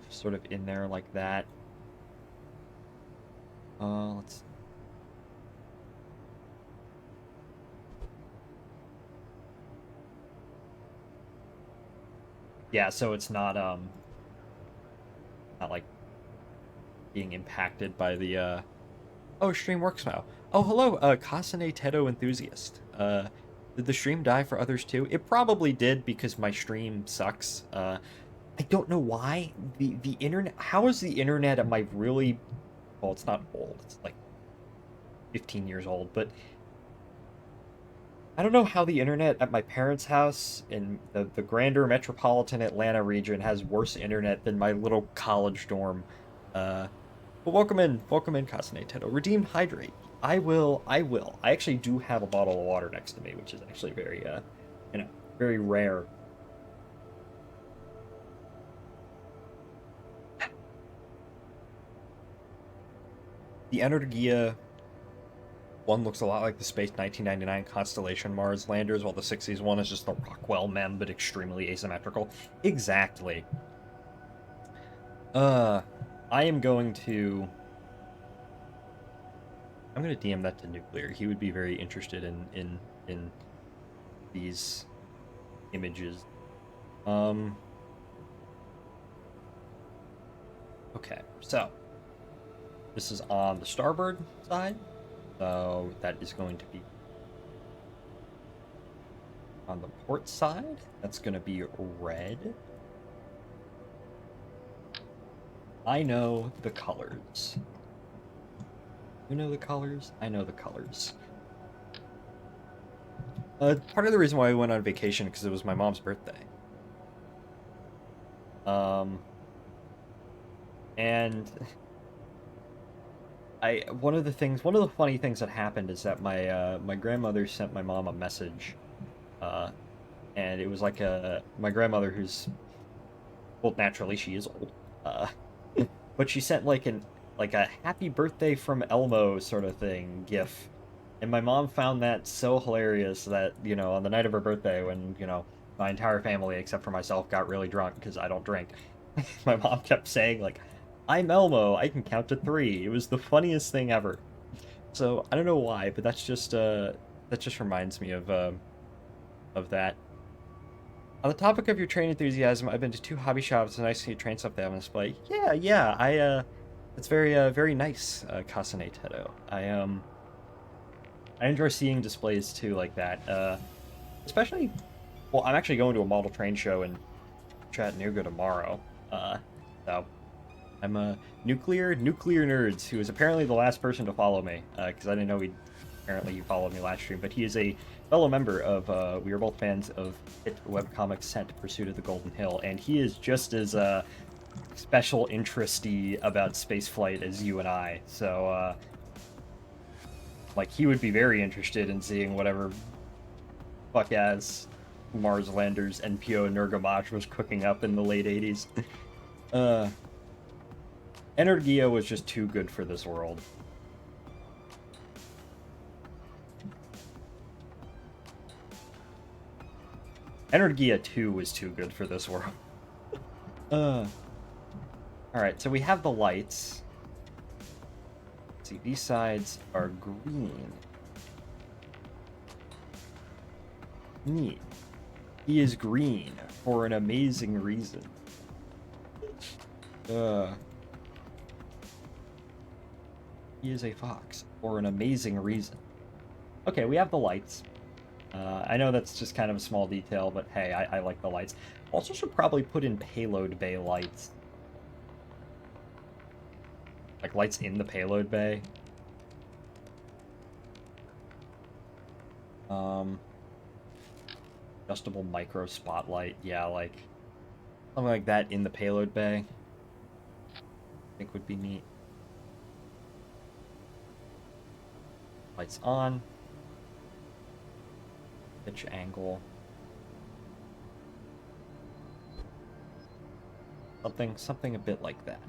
Sort of in there like that. Let's. Yeah, so it's not like being impacted by the Oh, stream works now. Oh, hello, Kasane Tedo enthusiast. Did the stream die for others too? It probably did because my stream sucks. I don't know why. The internet, how is the internet at my really, well, it's not old. It's like 15 years old, but I don't know how the internet at my parents' house in the grander metropolitan Atlanta region has worse internet than my little college dorm. But welcome in, Kasane Tedo. Redeemed hydrate. I will. I actually do have a bottle of water next to me, which is actually very, you know, very rare. The Energia one looks a lot like the Space 1999 Constellation Mars landers, while the 60s one is just the Rockwell mem, but extremely asymmetrical. Exactly. I am going to... I'm going to DM that to Nuclear. He would be very interested in these images. Okay, so this is on the starboard side, so that is going to be On the port side, that's going to be red. I know the colors. You know the colors? I know the colors. Part of the reason why I went on vacation because it was my mom's birthday. And one of the funny things that happened is that my grandmother sent my mom a message, and it was like my grandmother who's, well, naturally she is old, but she sent like a happy birthday from Elmo sort of thing gif, and my mom found that so hilarious that, you know, on the night of her birthday when, you know, my entire family except for myself got really drunk because I don't drink, my mom kept saying like, I'm Elmo, I can count to 3. It was the funniest thing ever. So I don't know why, but that just reminds me of that. On the topic of your train enthusiasm, I've been to 2 hobby shops. It's nice to see train stuff they have on display. Yeah. It's very nice, Kasane Tedo. I enjoy seeing displays too like that. Especially, well, I'm actually going to a model train show in Chattanooga tomorrow. So I'm a nuclear nerds, who is apparently the last person to follow me, because I didn't know he followed me last stream, but he is a fellow member of, we are both fans of hit webcomic Sent Pursuit of the Golden Hill, and he is just as special interesty about spaceflight as you and I, so like, he would be very interested in seeing whatever fuck-ass Mars landers NPO Nergamach was cooking up in the late 80s. Energia was just too good for this world. Energia 2 was too good for this world. Alright, so we have the lights. Let's see, these sides are green. Neat. He is green for an amazing reason. He is a fox for an amazing reason. Okay, we have the lights. I know that's just kind of a small detail, but hey, I like the lights. Also should probably put in payload bay lights. Like lights in the payload bay. Adjustable micro spotlight. Yeah, like something like that in the payload bay. I think would be neat. Lights on. Pitch angle. Something a bit like that.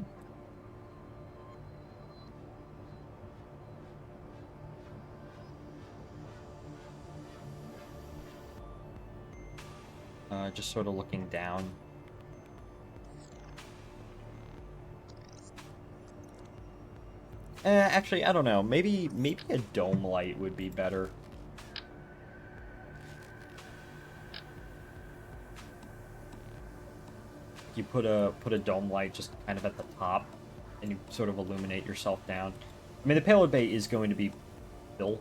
Just sort of looking down. Actually, I don't know. Maybe a dome light would be better. You put a dome light just kind of at the top, and you sort of illuminate yourself down. I mean, the payload bay is going to be full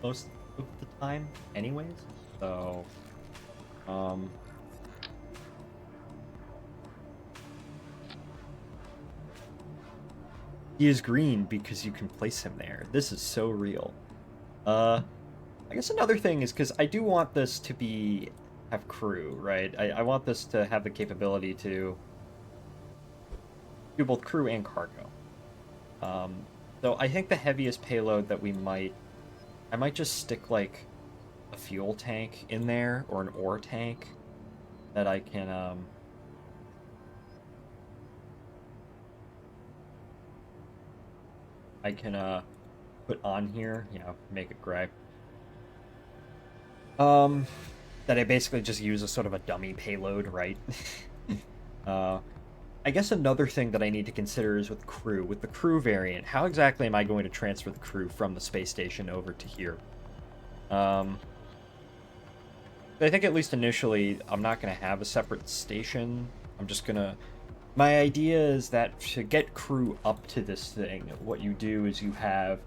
most of the time, anyways. So, he is green because you can place him there. This is so real. I guess another thing is because I do want this to have crew, right? I want this to have the capability to do both crew and cargo. So I think the heaviest payload that I might just stick like a fuel tank in there, or an ore tank that I can put on here, you know, make it gray. That I basically just use as sort of a dummy payload, right? I guess another thing that I need to consider is with the crew variant, how exactly am I going to transfer the crew from the space station over to here? I think at least initially, I'm not going to have a separate station. I'm just going to... My idea is that to get crew up to this thing, what you do is you have...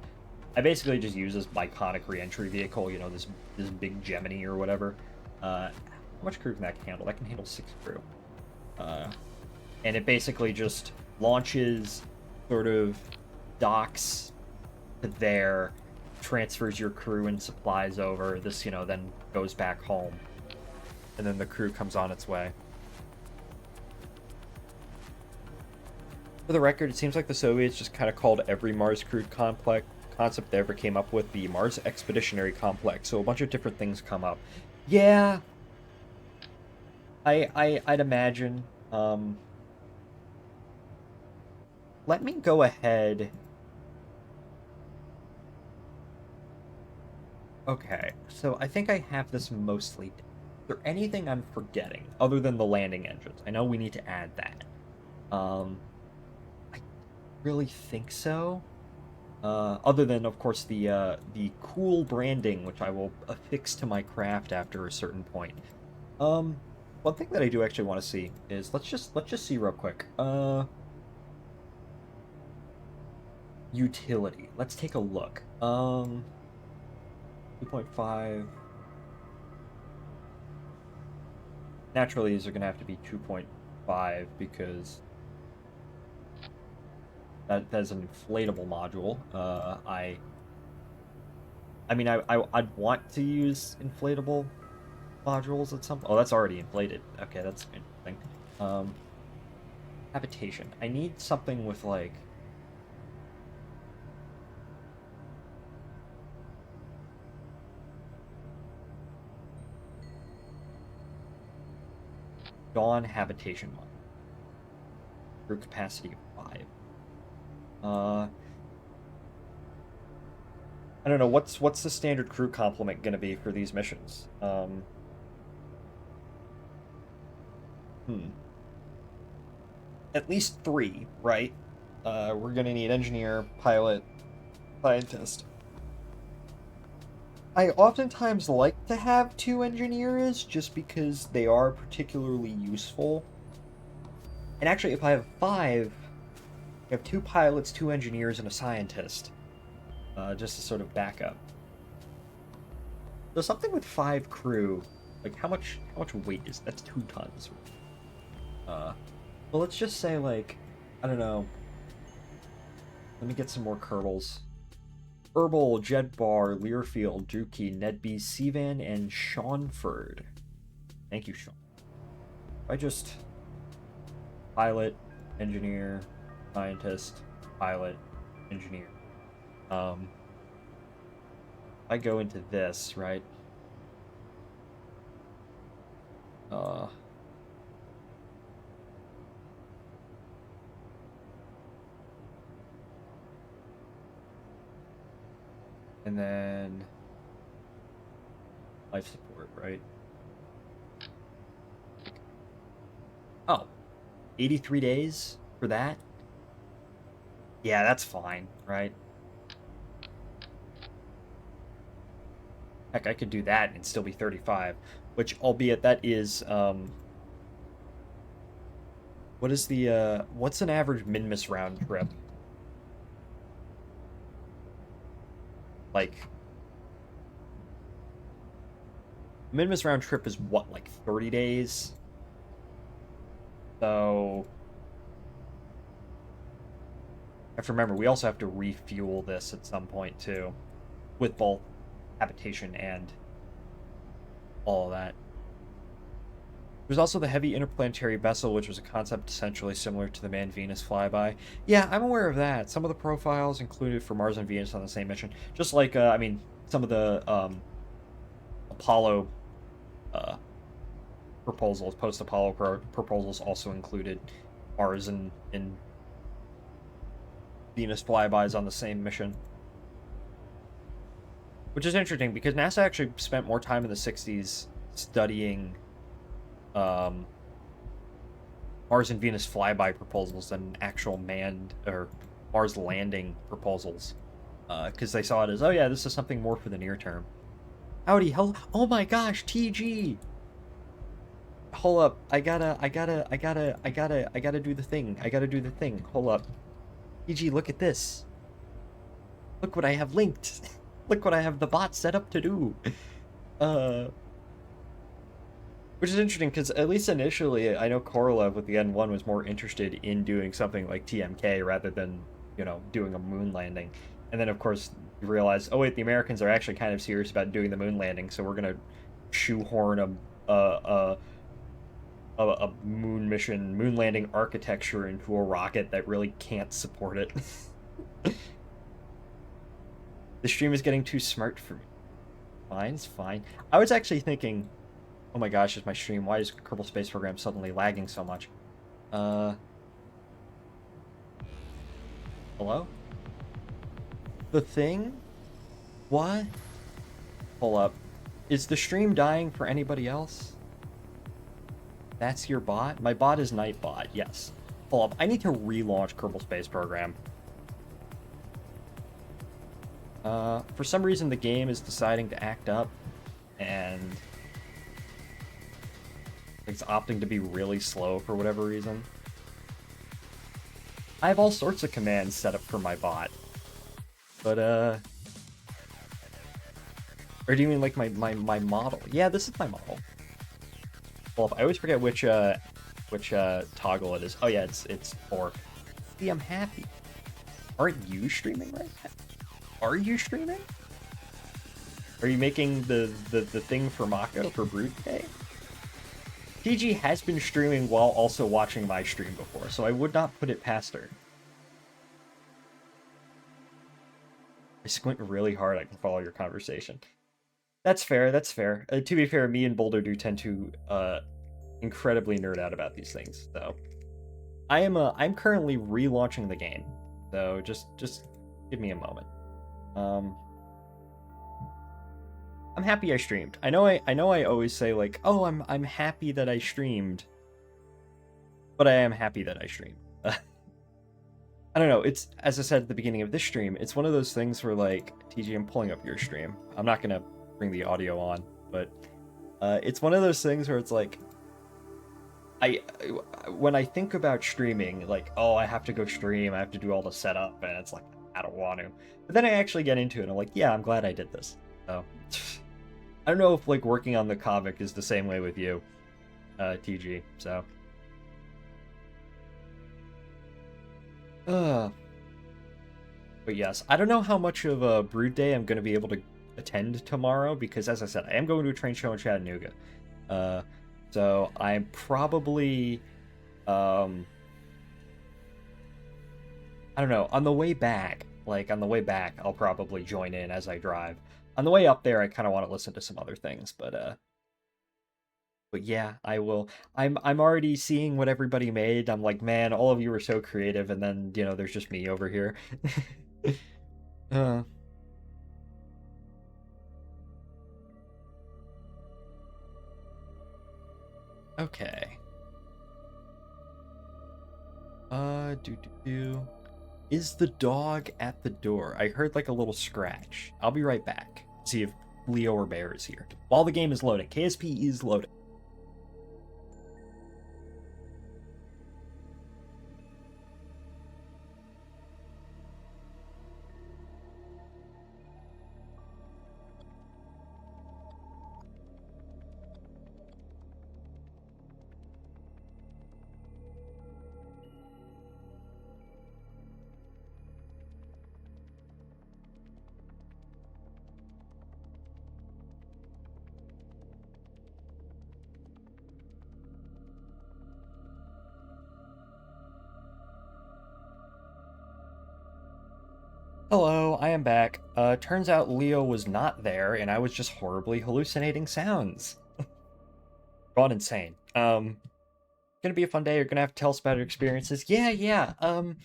I basically just use this biconic re-entry vehicle, you know, this big Gemini or whatever. How much crew can that handle? That can handle 6 crew. And it basically just launches, sort of docks to there, transfers your crew and supplies over. This, then goes back home. And then the crew comes on its way. For the record, it seems like the Soviets just kind of called every Mars crew concept they ever came up with the Mars Expeditionary Complex, so a bunch of different things come up. Yeah, I'd imagine. Let me go ahead. Okay, so I think I have this mostly. Is there anything I'm forgetting other than the landing engines? I know we need to add that. I really think so. Other than, of course, the cool branding, which I will affix to my craft after a certain point. One thing that I do actually want to see is let's just see real quick. Utility. Let's take a look. 2.5. Naturally, these are going to have to be 2.5 because that's an inflatable module. I'd want to use inflatable modules at some. Oh, that's already inflated. Okay, that's interesting. Habitation. I need something with like. Dawn habitation module. Crew capacity of 5. I don't know, what's the standard crew complement gonna be for these missions? At least 3, right? We're gonna need engineer, pilot, scientist. I oftentimes like to have 2 engineers just because they are particularly useful. And actually, if I have 5, I have 2 pilots, 2 engineers, and a scientist. Just to sort of back up. So something with 5 crew, like how much weight is that's 2 tons. Well, let's just say like, I don't know. Let me get some more Kerbals. Kerbal, Jedbar, Learfield, Dookie, Nedby, Sivan, and Seanford. Thank you, Sean. I just pilot, engineer, scientist, pilot, engineer. I go into this, right? And then life support, right? Oh, 83 days for that? Yeah, that's fine, right? Heck, I could do that and still be 35, which, albeit that is, what is the, what's an average Minmus round trip? Like, Minmus round trip is what, like 30 days? So, I have to remember, we also have to refuel this at some point, too, with both habitation and all of that. There's also the heavy interplanetary vessel, which was a concept essentially similar to the manned Venus flyby. Yeah, I'm aware of that. Some of the profiles included for Mars and Venus on the same mission. Just like, some of the Apollo proposals, post-Apollo proposals also included Mars and Venus flybys on the same mission. Which is interesting, because NASA actually spent more time in the 60s studying Mars and Venus flyby proposals than actual manned or Mars landing proposals, because they saw it as, oh yeah, this is something more for the near term. Howdy, oh my gosh, TG. Hold up, I gotta do the thing. Hold up, TG, look at this. Look what I have linked. Look what I have the bot set up to do. Which is interesting because at least initially, I know Korolev with the N1 was more interested in doing something like TMK rather than, doing a moon landing. And then of course you realize, oh wait, the Americans are actually kind of serious about doing the moon landing, so we're gonna shoehorn a moon mission, moon landing architecture into a rocket that really can't support it. The stream is getting too smart for me. Fine, it's fine. I was actually thinking, oh my gosh, is my stream? Why is Kerbal Space Program suddenly lagging so much? Hello? The thing? What? Hold up. Is the stream dying for anybody else? That's your bot? My bot is Nightbot, yes. Hold up, I need to relaunch Kerbal Space Program. For some reason the game is deciding to act up, and it's opting to be really slow for whatever reason. I have all sorts of commands set up for my bot. But, or do you mean like my model? Yeah, this is my model. Well, I always forget which toggle it is. Oh yeah, it's 4. See, I'm happy. Aren't you streaming right now? Are you streaming? Are you making the thing for Mako for Brood Day? TG has been streaming while also watching my stream before, so I would not put it past her. I squint really hard, I can follow your conversation. That's fair, that's fair. To be fair, me and Boulder do tend to incredibly nerd out about these things, so. I'm currently relaunching the game, so just give me a moment. I'm happy I streamed. I know I always say like, oh, I'm happy that I streamed, but I am happy that I streamed. I don't know. It's, as I said at the beginning of this stream, it's one of those things where like, TG, I'm pulling up your stream. I'm not gonna bring the audio on, but it's one of those things where it's like, when I think about streaming, like, oh, I have to go stream, I have to do all the setup, and it's like, I don't want to. But then I actually get into it, and I'm like, yeah, I'm glad I did this. So, I don't know if, like, working on the comic is the same way with you, TG, so. But yes, I don't know how much of a Brood Day I'm going to be able to attend tomorrow, because as I said, I am going to a train show in Chattanooga. So I'm probably, I don't know, on the way back, I'll probably join in as I drive. On the way up there, I kind of want to listen to some other things, but yeah, I will. I'm already seeing what everybody made. I'm like, man, all of you are so creative, and then, there's just me over here. Okay. Is the dog at the door? I heard like a little scratch. I'll be right back. See if Leo or Bear is here. While the game is loading. KSP is loading. Hello, I am back. Turns out Leo was not there, and I was just horribly hallucinating sounds. Gone insane. Gonna be a fun day. You're gonna have to tell us about your experiences. Yeah. When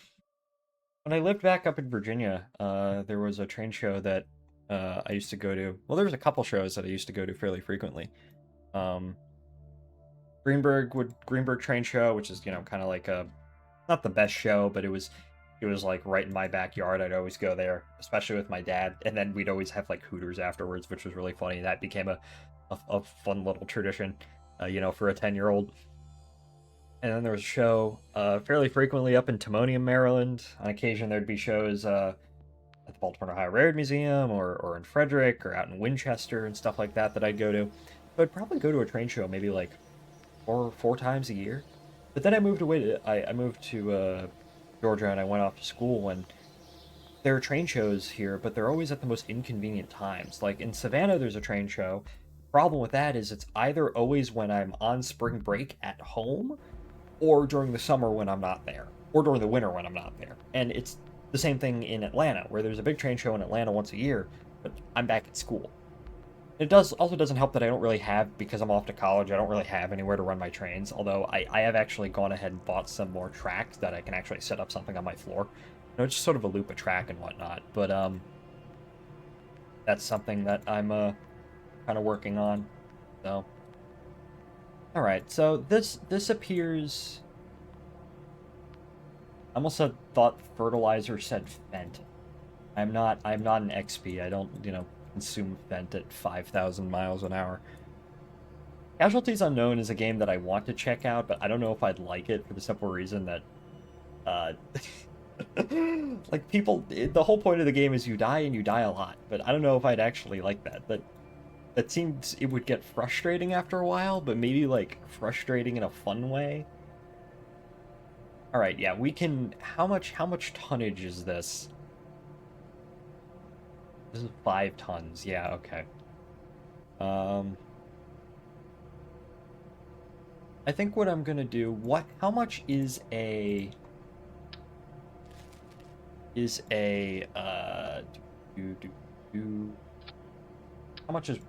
I lived back up in Virginia, there was a train show that I used to go to. Well, there was a couple shows that I used to go to fairly frequently. Greenberg Train Show, which is, kind of like not the best show, but it was like right in my backyard. I'd always go there, especially with my dad, and then we'd always have like Hooters afterwards, which was really funny. That became a fun little tradition, for a 10-year-old. And then there was a show fairly frequently up in Timonium, Maryland. On occasion, there'd be shows at the Baltimore Ohio Railroad Museum or in Frederick or out in Winchester and stuff like that I'd go to. So I'd probably go to a train show maybe like four times a year. But then I moved away I moved to Georgia and I went off to school and there are train shows here, but they're always at the most inconvenient times. Like in Savannah, there's a train show. Problem with that is it's either always when I'm on spring break at home, or during the summer when I'm not there, or during the winter when I'm not there. And it's the same thing in Atlanta, where there's a big train show in Atlanta once a year, but I'm back at school. It doesn't help that I don't really have, because I'm off to college, I don't really have anywhere to run my trains, although I have actually gone ahead and bought some more tracks that I can actually set up something on my floor. You know, it's just sort of a loop of track and whatnot, but that's something that I'm kind of working on. So, all right, so this appears. I almost thought fertilizer said Fent. I'm not an XP. I don't, consume Fent at 5,000 miles an hour. Casualties Unknown is a game that I want to check out, but I don't know if I'd like it for the simple reason that, like the whole point of the game is you die and you die a lot, but I don't know if I'd actually like that. But it seems it would get frustrating after a while, but maybe like frustrating in a fun way. All right, yeah, we can. How much tonnage is this? This is 5 tons. Yeah, okay. I think what I'm gonna do. How much is a do, do, do, how much is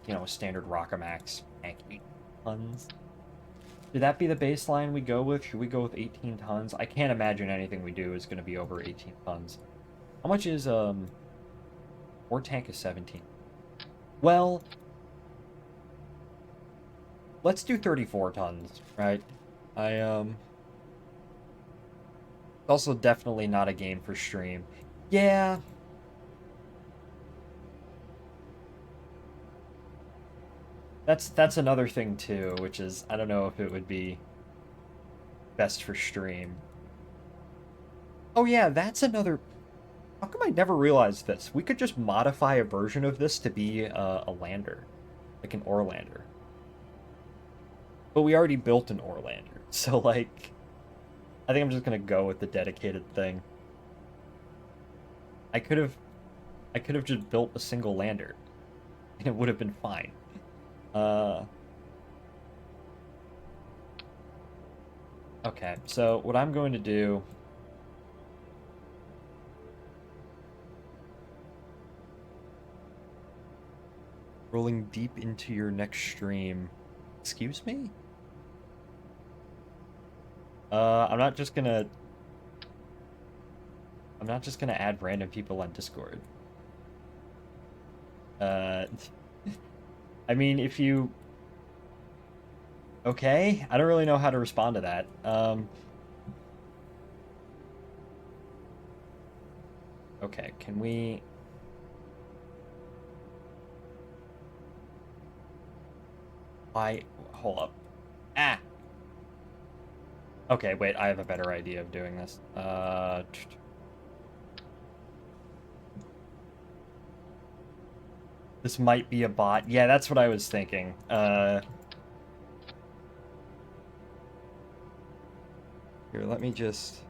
a standard Rockamax tank? 8 tons. Should that be the baseline we go with? Should we go with 18 tons? I can't imagine anything we do is going to be over 18 tons. How much is, war tank is 17. Well, let's do 34 tons, right? It's also definitely not a game for stream. Yeah. That's another thing too, which is I don't know if it would be best for stream. Oh yeah, that's another. How come I never realized this? We could just modify a version of this to be a lander, like an ore lander. But we already built an ore lander, so like, I think I'm just gonna go with the dedicated thing. I could have just built a single lander, and it would have been fine. Okay, so what I'm going to do. Rolling deep into your next stream. Excuse me? I'm not just gonna add random people on Discord. I mean, if you... Okay, I don't really know how to respond to that. Okay, can we... Hold up. Ah! Okay, wait, I have a better idea of doing this. This might be a bot. Yeah, that's what I was thinking. Here, let me just...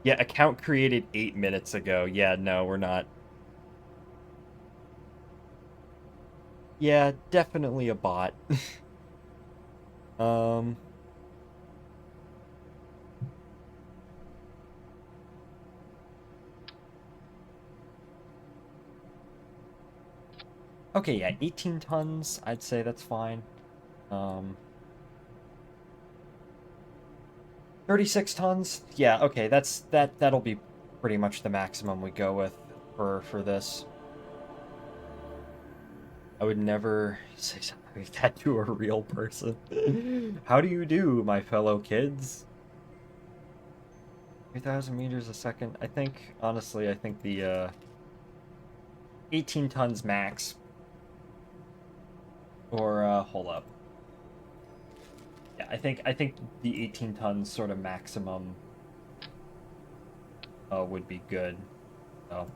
Yeah, account created 8 minutes ago. Yeah, no, we're not. Yeah, definitely a bot. Okay, yeah, 18 tons. I'd say that's fine. 36 tons. Yeah, okay, that'll be pretty much the maximum we go with for this. I would never say something like that to a real person. How do you do, my fellow kids? 3,000 meters a second. I think, honestly, I think the 18 tons max. Or hold up. Yeah, I think the 18 tons sort of maximum would be good. So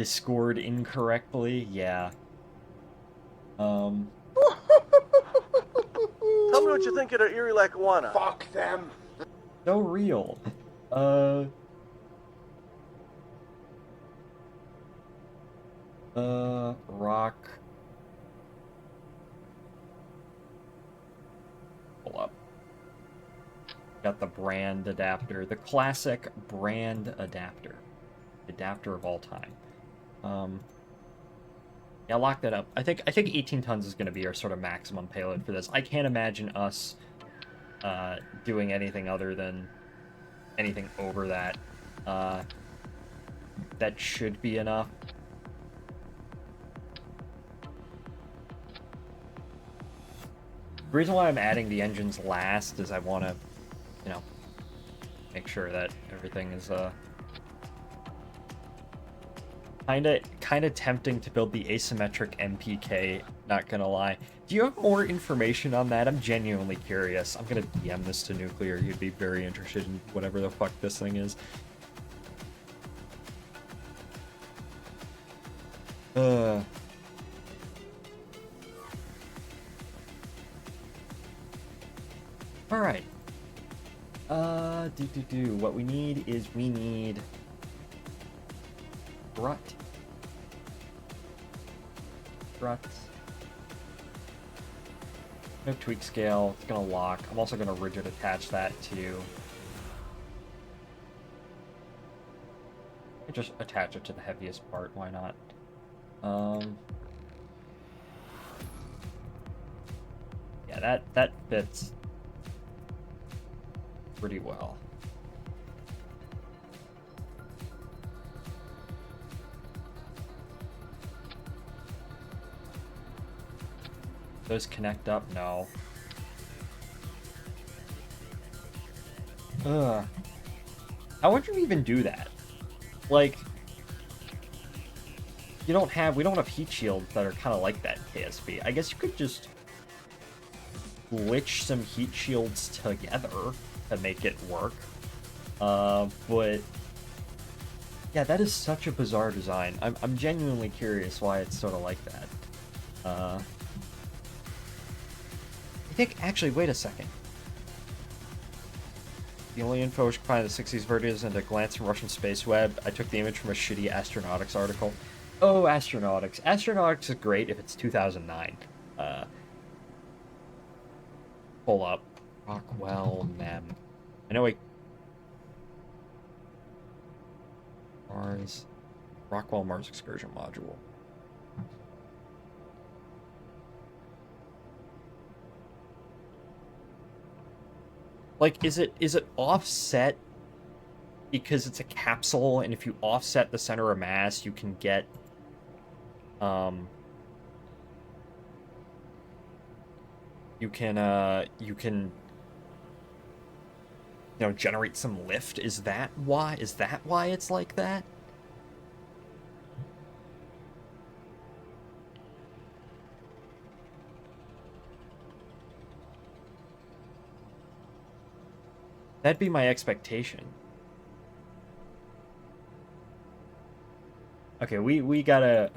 Discord incorrectly. Yeah. Tell me what you think of the Erie Lackawanna. Fuck them. So real. Rock. Pull up. Got the brand adapter. The classic brand adapter. Adapter of all time. Yeah, lock that up. I think 18 tons is going to be our sort of maximum payload for this. I can't imagine us doing anything other than anything over that. That should be enough. The reason why I'm adding the engines last is I want to, you know, make sure that everything is kind of tempting to build the asymmetric MPK, not gonna lie. Do you have more information on that? I'm genuinely curious. I'm gonna DM this to Nuclear. You'd be very interested in whatever the fuck this thing is. Alright. What we need is we need strut. No tweak scale. It's gonna lock. I'm also gonna rigid attach that to. Just attach it to the heaviest part. Why not? Yeah, that fits pretty well. Those connect up? No. Ugh. How would you even do that? Like, we don't have heat shields that are kind of like that KSP. I guess you could just glitch some heat shields together to make it work. But yeah, that is such a bizarre design. I'm genuinely curious why it's sort of like that. I think, actually, wait a second. The only info is provided the 60s versions and a glance from Russian space web. I took the image from a shitty astronautics article. Oh, astronautics. Astronautics is great if it's 2009. Pull up. Rockwell Mem. I know Mars. Rockwell Mars Excursion Module. Like, is it offset because it's a capsule, and if you offset the center of mass, you can get, you can, generate some lift? Is that why it's like that? That'd be my expectation. Okay, I gotta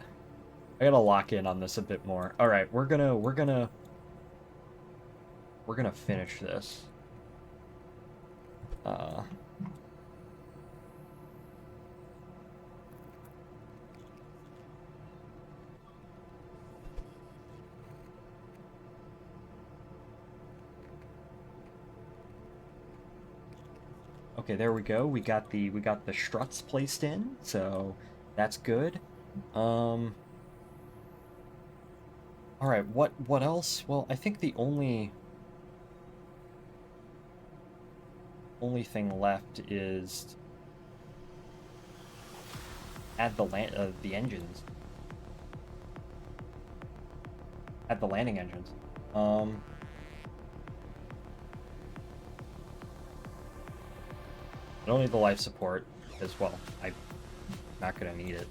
lock in on this a bit more. All right, we're gonna finish this. Okay, there we go. We got the struts placed in, so that's good. All right, what else? Well, I think the only thing left is add the engines. Add the landing engines. I don't need the life support, because, well, I'm not gonna need it.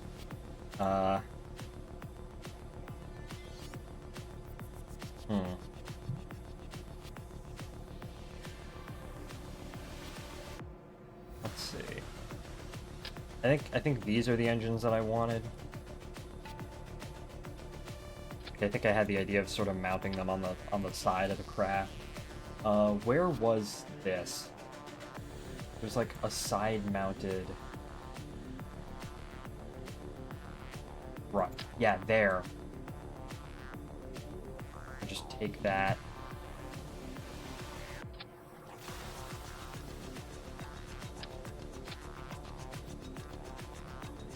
Let's see. I think these are the engines that I wanted. I think I had the idea of sort of mounting them on the side of the craft. Where was this? There's like a side-mounted. Right. Yeah, there. I'll just take that.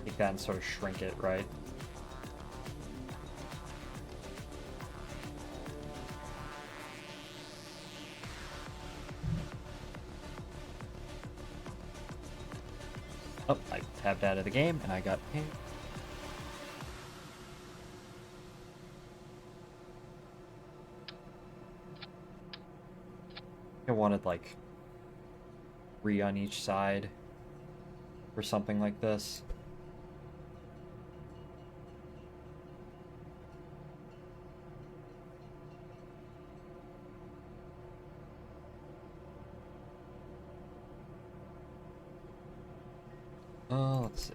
Take that and sort of shrink it, right? Oh, I tabbed out of the game and I got pinged. I wanted like 3 on each side or something like this. Let's see.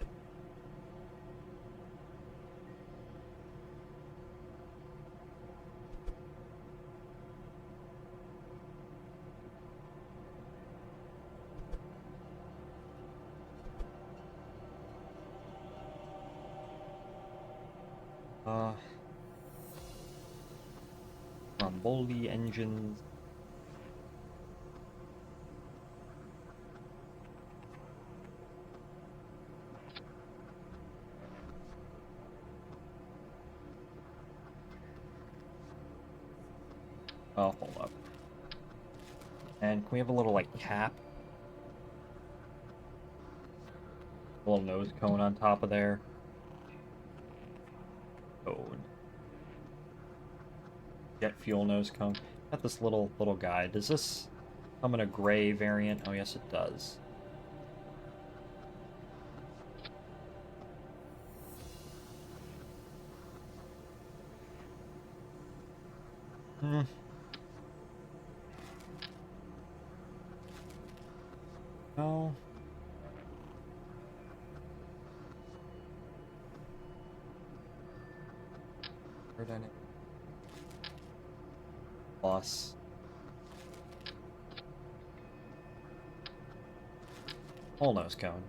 Stromboli engines. Oh, hold up. And can we have a little, like, cap? A little nose cone on top of there. Cone. Jet fuel nose cone. Got this little guy. Does this come in a gray variant? Oh, yes, it does. Hmm. No. Aerodynamic. Plus. Whole nose cone.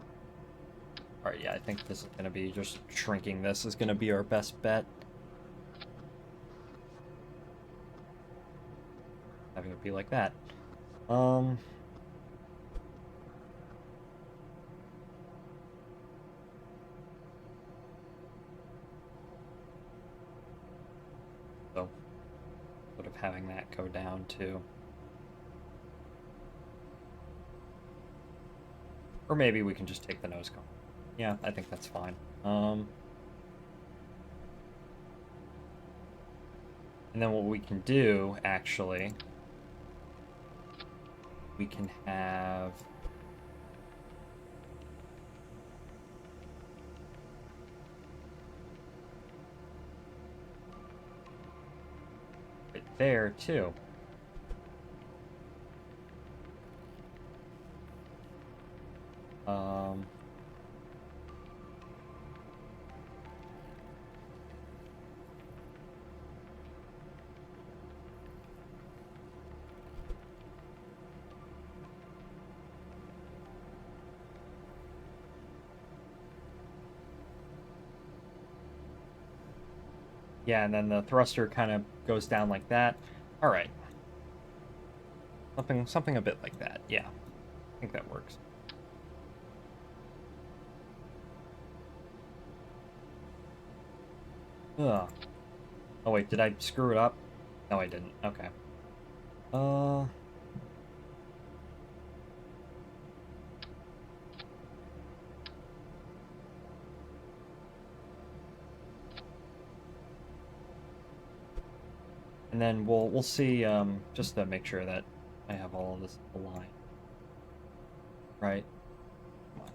Alright, yeah, I think this is going to be just shrinking this is going to be our best bet. Having it be like that. So, sort of having that go down too. Or maybe we can just take the nose cone. Yeah, I think that's fine. And then what we can do, actually, we can have... right there, too. Yeah, and then the thruster kind of goes down like that. All right. Something a bit like that. Yeah. I think that works. Ugh. Oh wait, did I screw it up? No, I didn't. Okay. And then we'll see, just to make sure that I have all of this aligned. Right? Come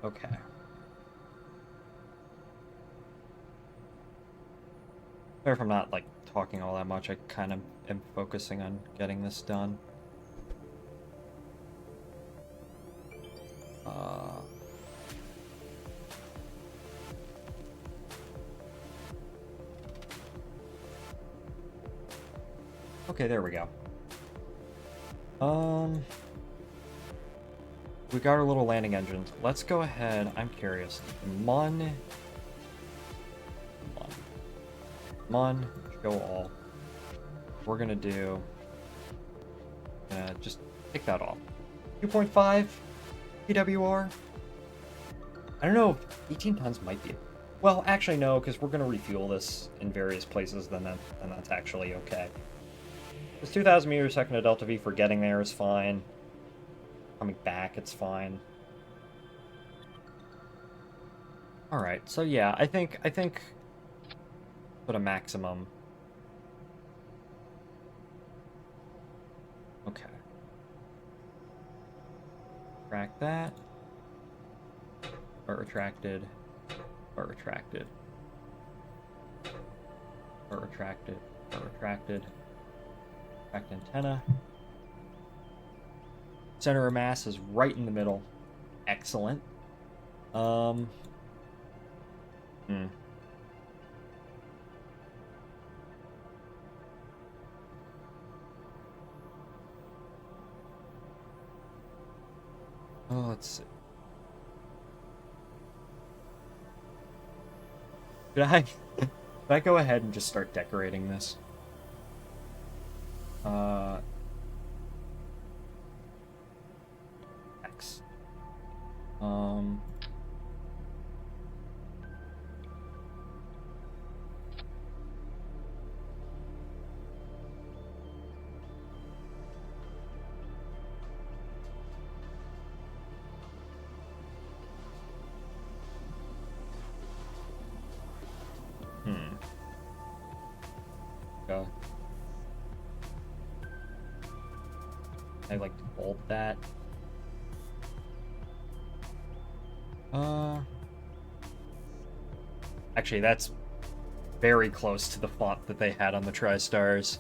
on. Okay. Sorry if I'm not, like, talking all that much. I kind of am focusing on getting this done. Okay, there we go. We got our little landing engines. Let's go ahead. I'm curious. Mun, show all. We're gonna do. Just take that off. 2.5 PWR. I don't know if 18 tons might be. Well, actually no, because we're gonna refuel this in various places. Then that's actually okay. This 2,000 meters second to Delta V for getting there is fine. Coming back, it's fine. All right, so yeah, I think put a maximum. Okay. Retract that. Or retracted. Or retracted. Or retracted. Or retracted. Retract antenna. Center of mass is right in the middle. Excellent. Oh, let's see. Should I go ahead and just start decorating this? X. Go. I like to bold that. Actually, that's very close to the font that they had on the TriStars,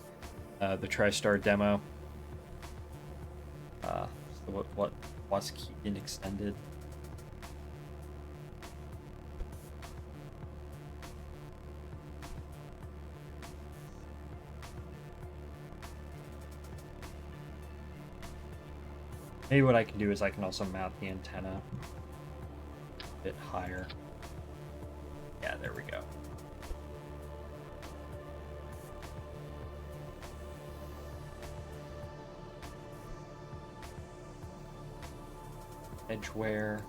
the TriStar demo. So what was Keaton extended? Maybe what I can do is I can also mount the antenna a bit higher. Yeah, there we go. Edgeware.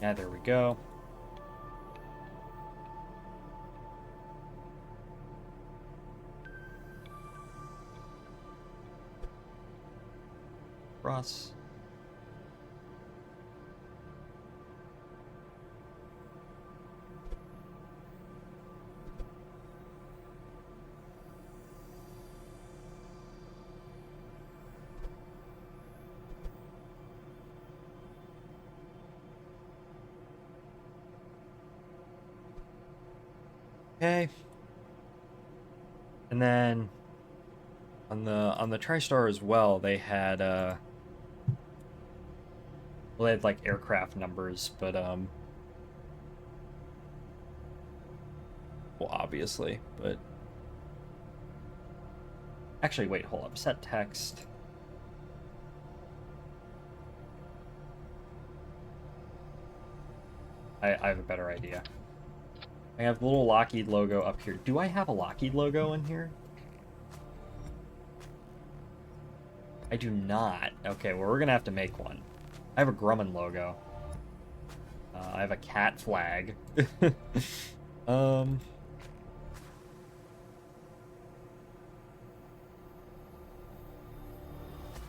Yeah, there we go. Cross. Okay. And then on the TriStar as well, they had well, they had like aircraft numbers, but well, obviously, but actually wait, hold up. Set text. I have a better idea. I have the little Lockheed logo up here. Do I have a Lockheed logo in here? I do not. Okay, well, we're gonna have to make one. I have a Grumman logo. I have a cat flag.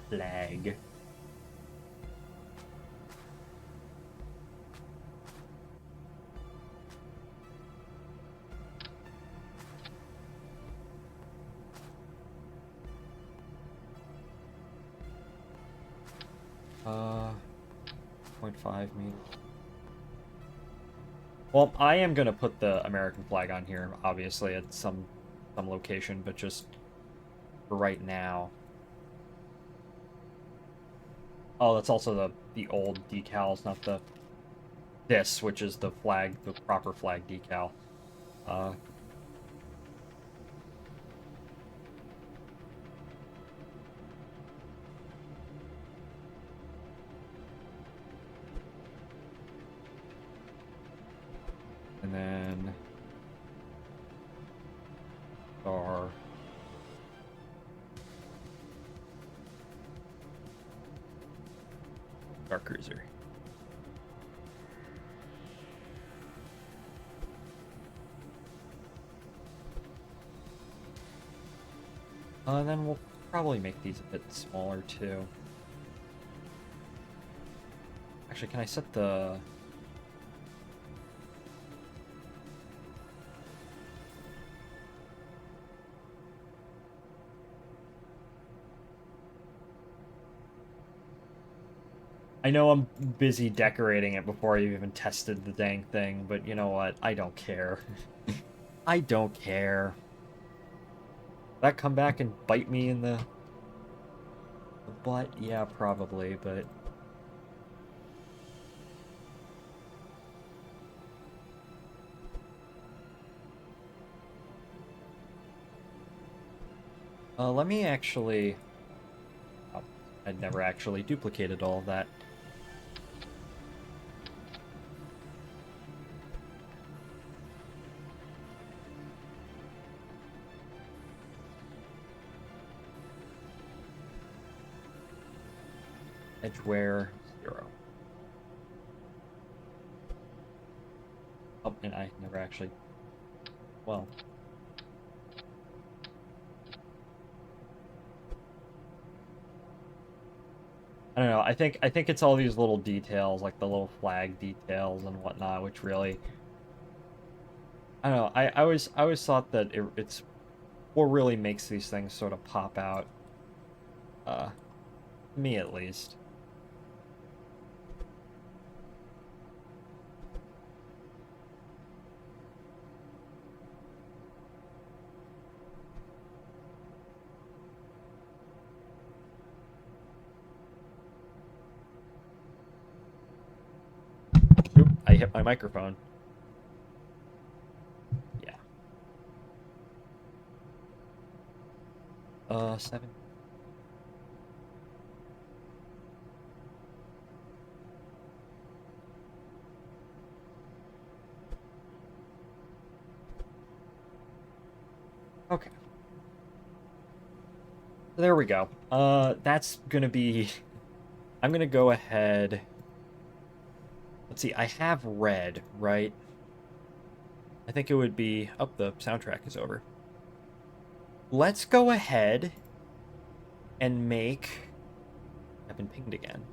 Flag. Uh, 0.5 meters. Well, I am gonna put the American flag on here, obviously, at some some location, but just for right now. Oh, that's also the old decals, not this, which is the flag, the proper flag decal. And then our Dark Cruiser. And then we'll probably make these a bit smaller too. Actually, can I set the... I know I'm busy decorating it before I've even tested the dang thing, but you know what? I don't care. I don't care. Will that come back and bite me in the butt? Yeah, probably, but... let me actually... Oh, I'd never actually duplicated all of that. Edgeware 0. Oh, and I never actually... Well... I don't know. I think it's all these little details, like the little flag details and whatnot, which really... I don't know. I always thought that it's what really makes these things sort of pop out. Me at least. Oop, I hit my microphone. Yeah. 7. Okay. There we go. That's gonna be... I'm gonna go ahead... Let's see, I have red, right? I think it would be... Oh, the soundtrack is over. Let's go ahead and make... I've been pinged again.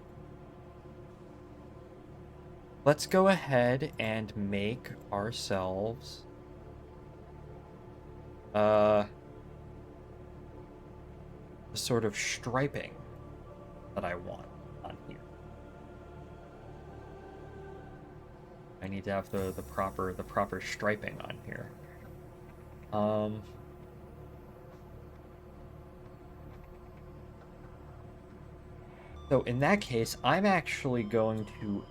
Let's go ahead and make ourselves... the sort of striping that I want on here. I need to have the proper striping on here. So in that case, I'm actually going to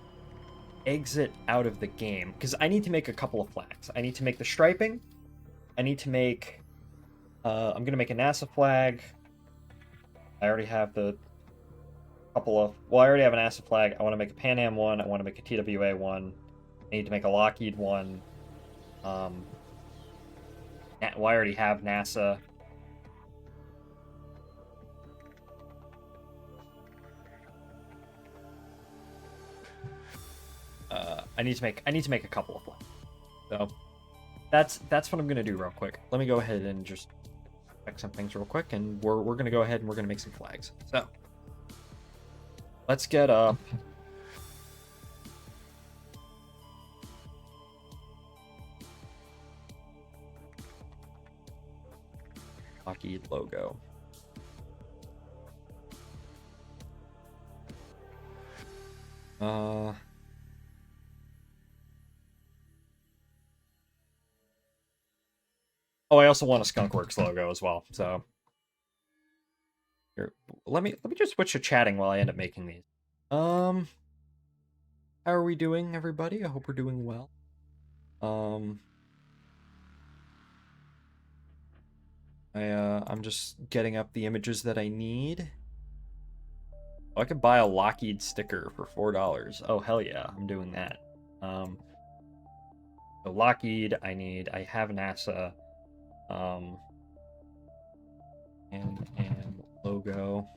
exit out of the game because I need to make a couple of flags. I need to make the striping. I need to make... I'm gonna make a NASA flag. I already have the couple of... Well, I already have a NASA flag. I want to make a Pan Am one. I want to make a TWA one. I need to make a Lockheed one. Well, I already have NASA. I need to make a couple of flags. So that's what I'm gonna do real quick. Let me go ahead and just check some things real quick, and we're gonna go ahead and we're gonna make some flags. So let's get up. Lockheed logo. Oh, I also want a Skunkworks logo as well. So here, let me just switch to chatting while I end up making these. How are we doing, everybody? I hope we're doing well. I'm just getting up the images that I need. Oh, I could buy a Lockheed sticker for $4. Oh, hell yeah, I'm doing that. So Lockheed, I have NASA, and logo.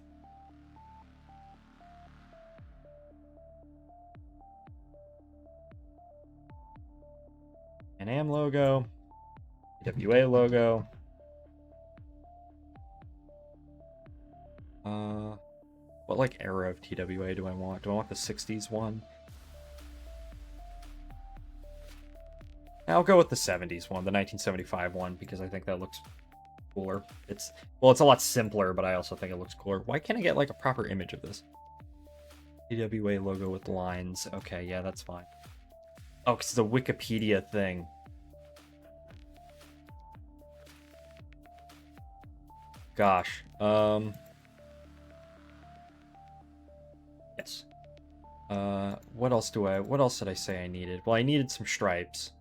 And AM logo, TWA logo. What like era of TWA do I want? Do I want the 60s one? I'll go with the 70s one, the 1975 one, because I think that looks cooler. It's a lot simpler, but I also think it looks cooler. Why can't I get like a proper image of this? TWA logo with lines. Okay, yeah, that's fine. Oh, because it's a Wikipedia thing. Gosh. Yes. What else did I say I needed? Well, I needed some stripes.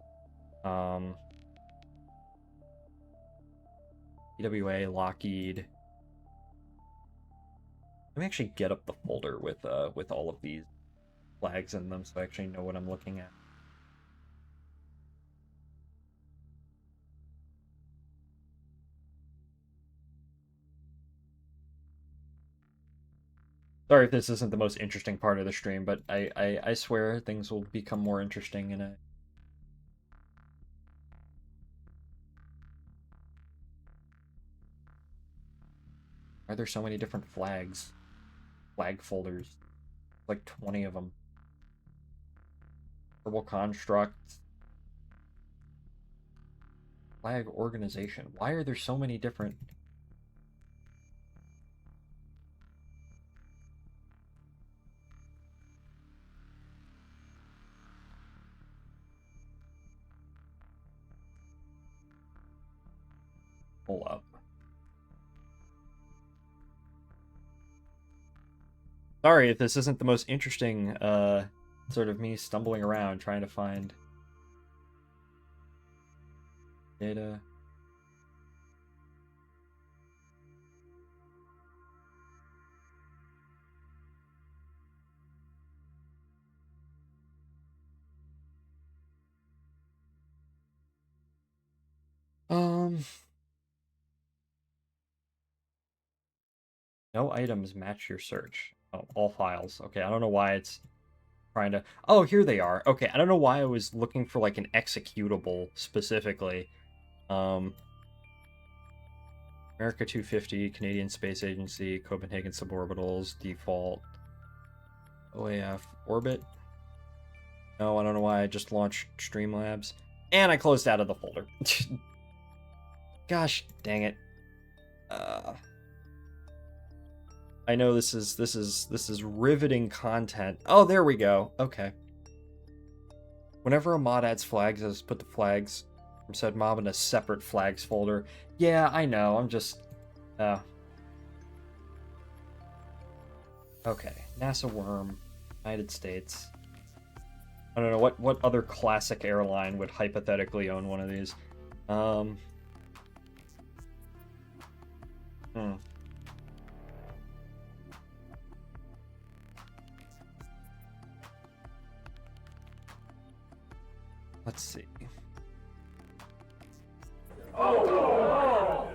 TWA, Lockheed. Let me actually get up the folder with all of these flags in them so I actually know what I'm looking at. Sorry if this isn't the most interesting part of the stream, but I swear things will become more interesting in a... Why are there so many different flags? Flag folders. Like 20 of them. Verbal construct. Flag organization. Why are there so many different... Hold up. Sorry if this isn't the most interesting, sort of me stumbling around trying to find data. No items match your search. Oh, all files. Okay, I don't know why it's trying to... Oh, here they are. Okay, I don't know why I was looking for, like, an executable, specifically. America 250, Canadian Space Agency, Copenhagen Suborbitals, default, OAF, Orbit. No, I don't know why I just launched Streamlabs. And I closed out of the folder. Gosh, dang it. I know this is riveting content. Oh, there we go. Okay. Whenever a mod adds flags, I just put the flags from said mob in a separate flags folder. Yeah, I know. I'm just... Okay. NASA Worm. United States. I don't know. What other classic airline would hypothetically own one of these? Let's see.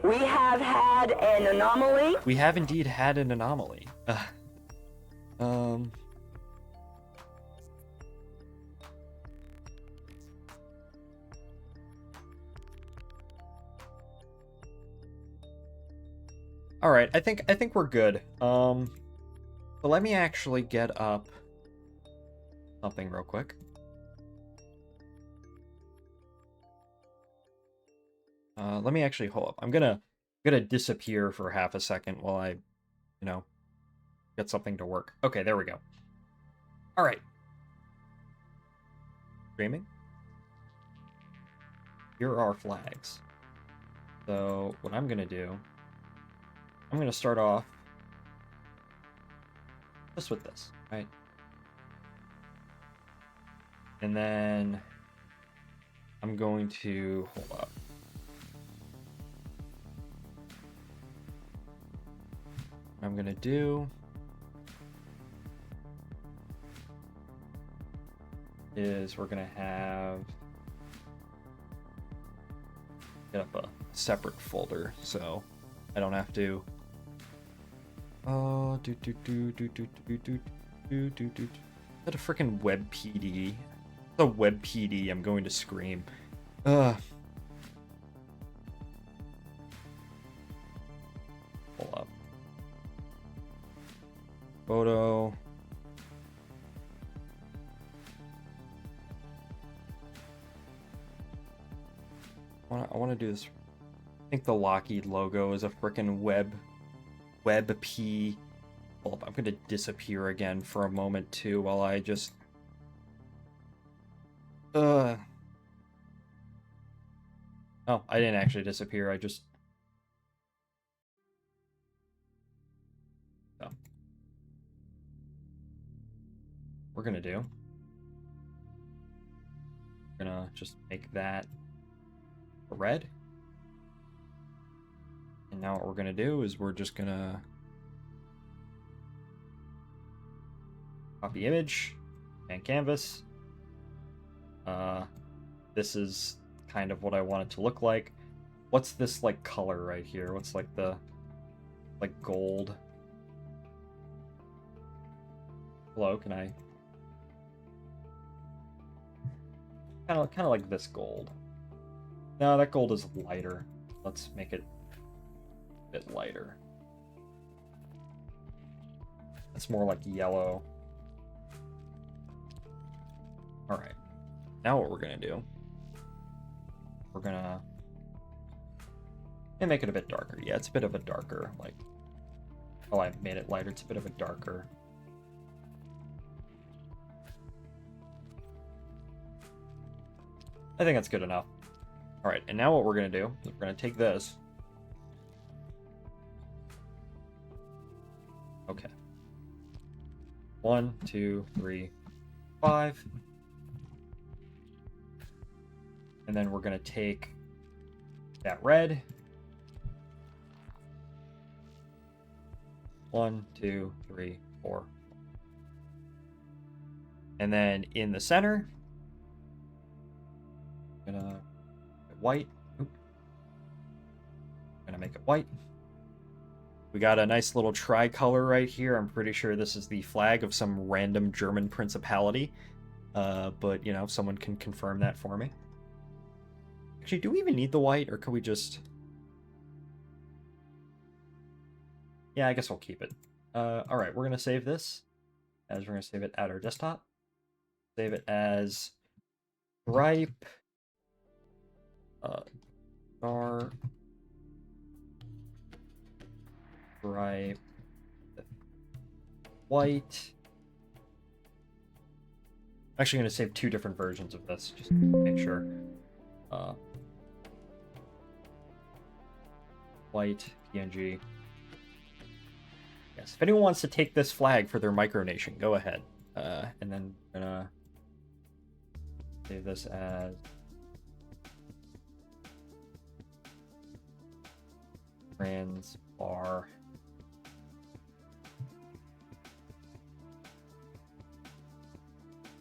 We have had an anomaly. We have indeed had an anomaly. All right, I think we're good. So let me actually get up something real quick. Let me actually hold up. I'm gonna disappear for half a second while I, get something to work. Okay, there we go. All right. Streaming. Here are our flags. So what I'm gonna do, I'm gonna start off just with this, right? And then I'm going to hold up. What I'm gonna do is we're gonna get up a separate folder so I don't have to. Oh, Is that a freaking web PD? The web PD. I'm going to scream. Hold up. Photo. I want to do this. I think the Lockheed logo is a freaking web P. Hold up, I'm going to disappear again for a moment too while I just. Oh, I didn't actually disappear. I just. Oh. We're gonna do. We're gonna just make that red. And now what we're gonna do is we're just gonna copy image and canvas. This is kind of what I want it to look like. What's this like color right here? What's like the gold? Hello, can I kind of like this gold? No, that gold is lighter. Let's make it a bit lighter. It's more like yellow. All right. Now what we're gonna do? We're gonna make it a bit darker. Yeah, it's a bit of a darker, like. Oh, I made it lighter. It's a bit of a darker. I think that's good enough. All right, and now what we're gonna do is we're gonna take this. Okay. 1, 2, 3, 5. And then we're gonna take that red. 1, 2, 3, 4. And then in the center, I'm gonna make it white. I'm gonna make it white. We got a nice little tricolor right here. I'm pretty sure this is the flag of some random German principality. But, you know, someone can confirm that for me. Actually, do we even need the white, or can we just... Yeah, I guess we'll keep it. Alright, we're going to save this. We're going to save it at our desktop. Save it as stripe bar stripe white. I'm actually going to save 2 different versions of this, just to make sure. White, PNG. Yes, if anyone wants to take this flag for their micronation, go ahead. And then I'm gonna save this as trans bar.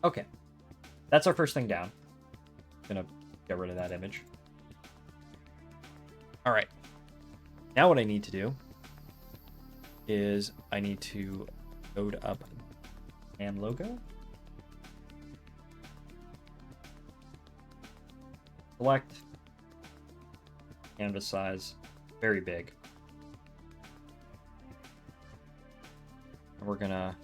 Okay, that's our first thing down. Gonna get rid of that image. All right. Now what I need to do is I need to load up and logo. Select canvas size, very big. And we're gonna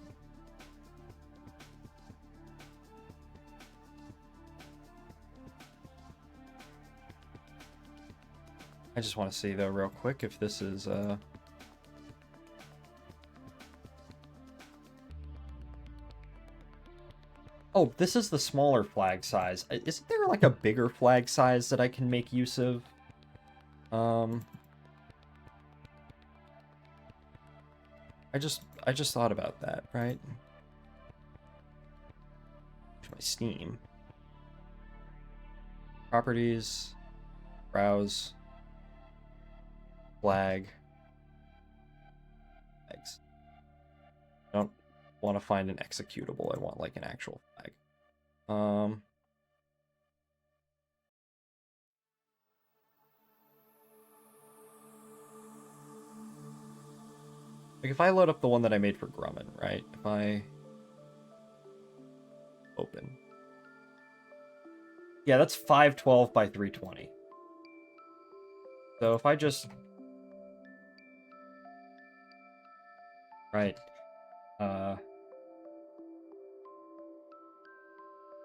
I just want to see though real quick if this is Oh, this is the smaller flag size. Isn't there like a bigger flag size that I can make use of? I just thought about that, right? My Steam. Properties, browse, flag, flags. I don't want to find an executable. I want like an actual flag. Like if I load up the one that I made for Grumman, right? If I open. Yeah, that's 512 by 320. So if I just... Right.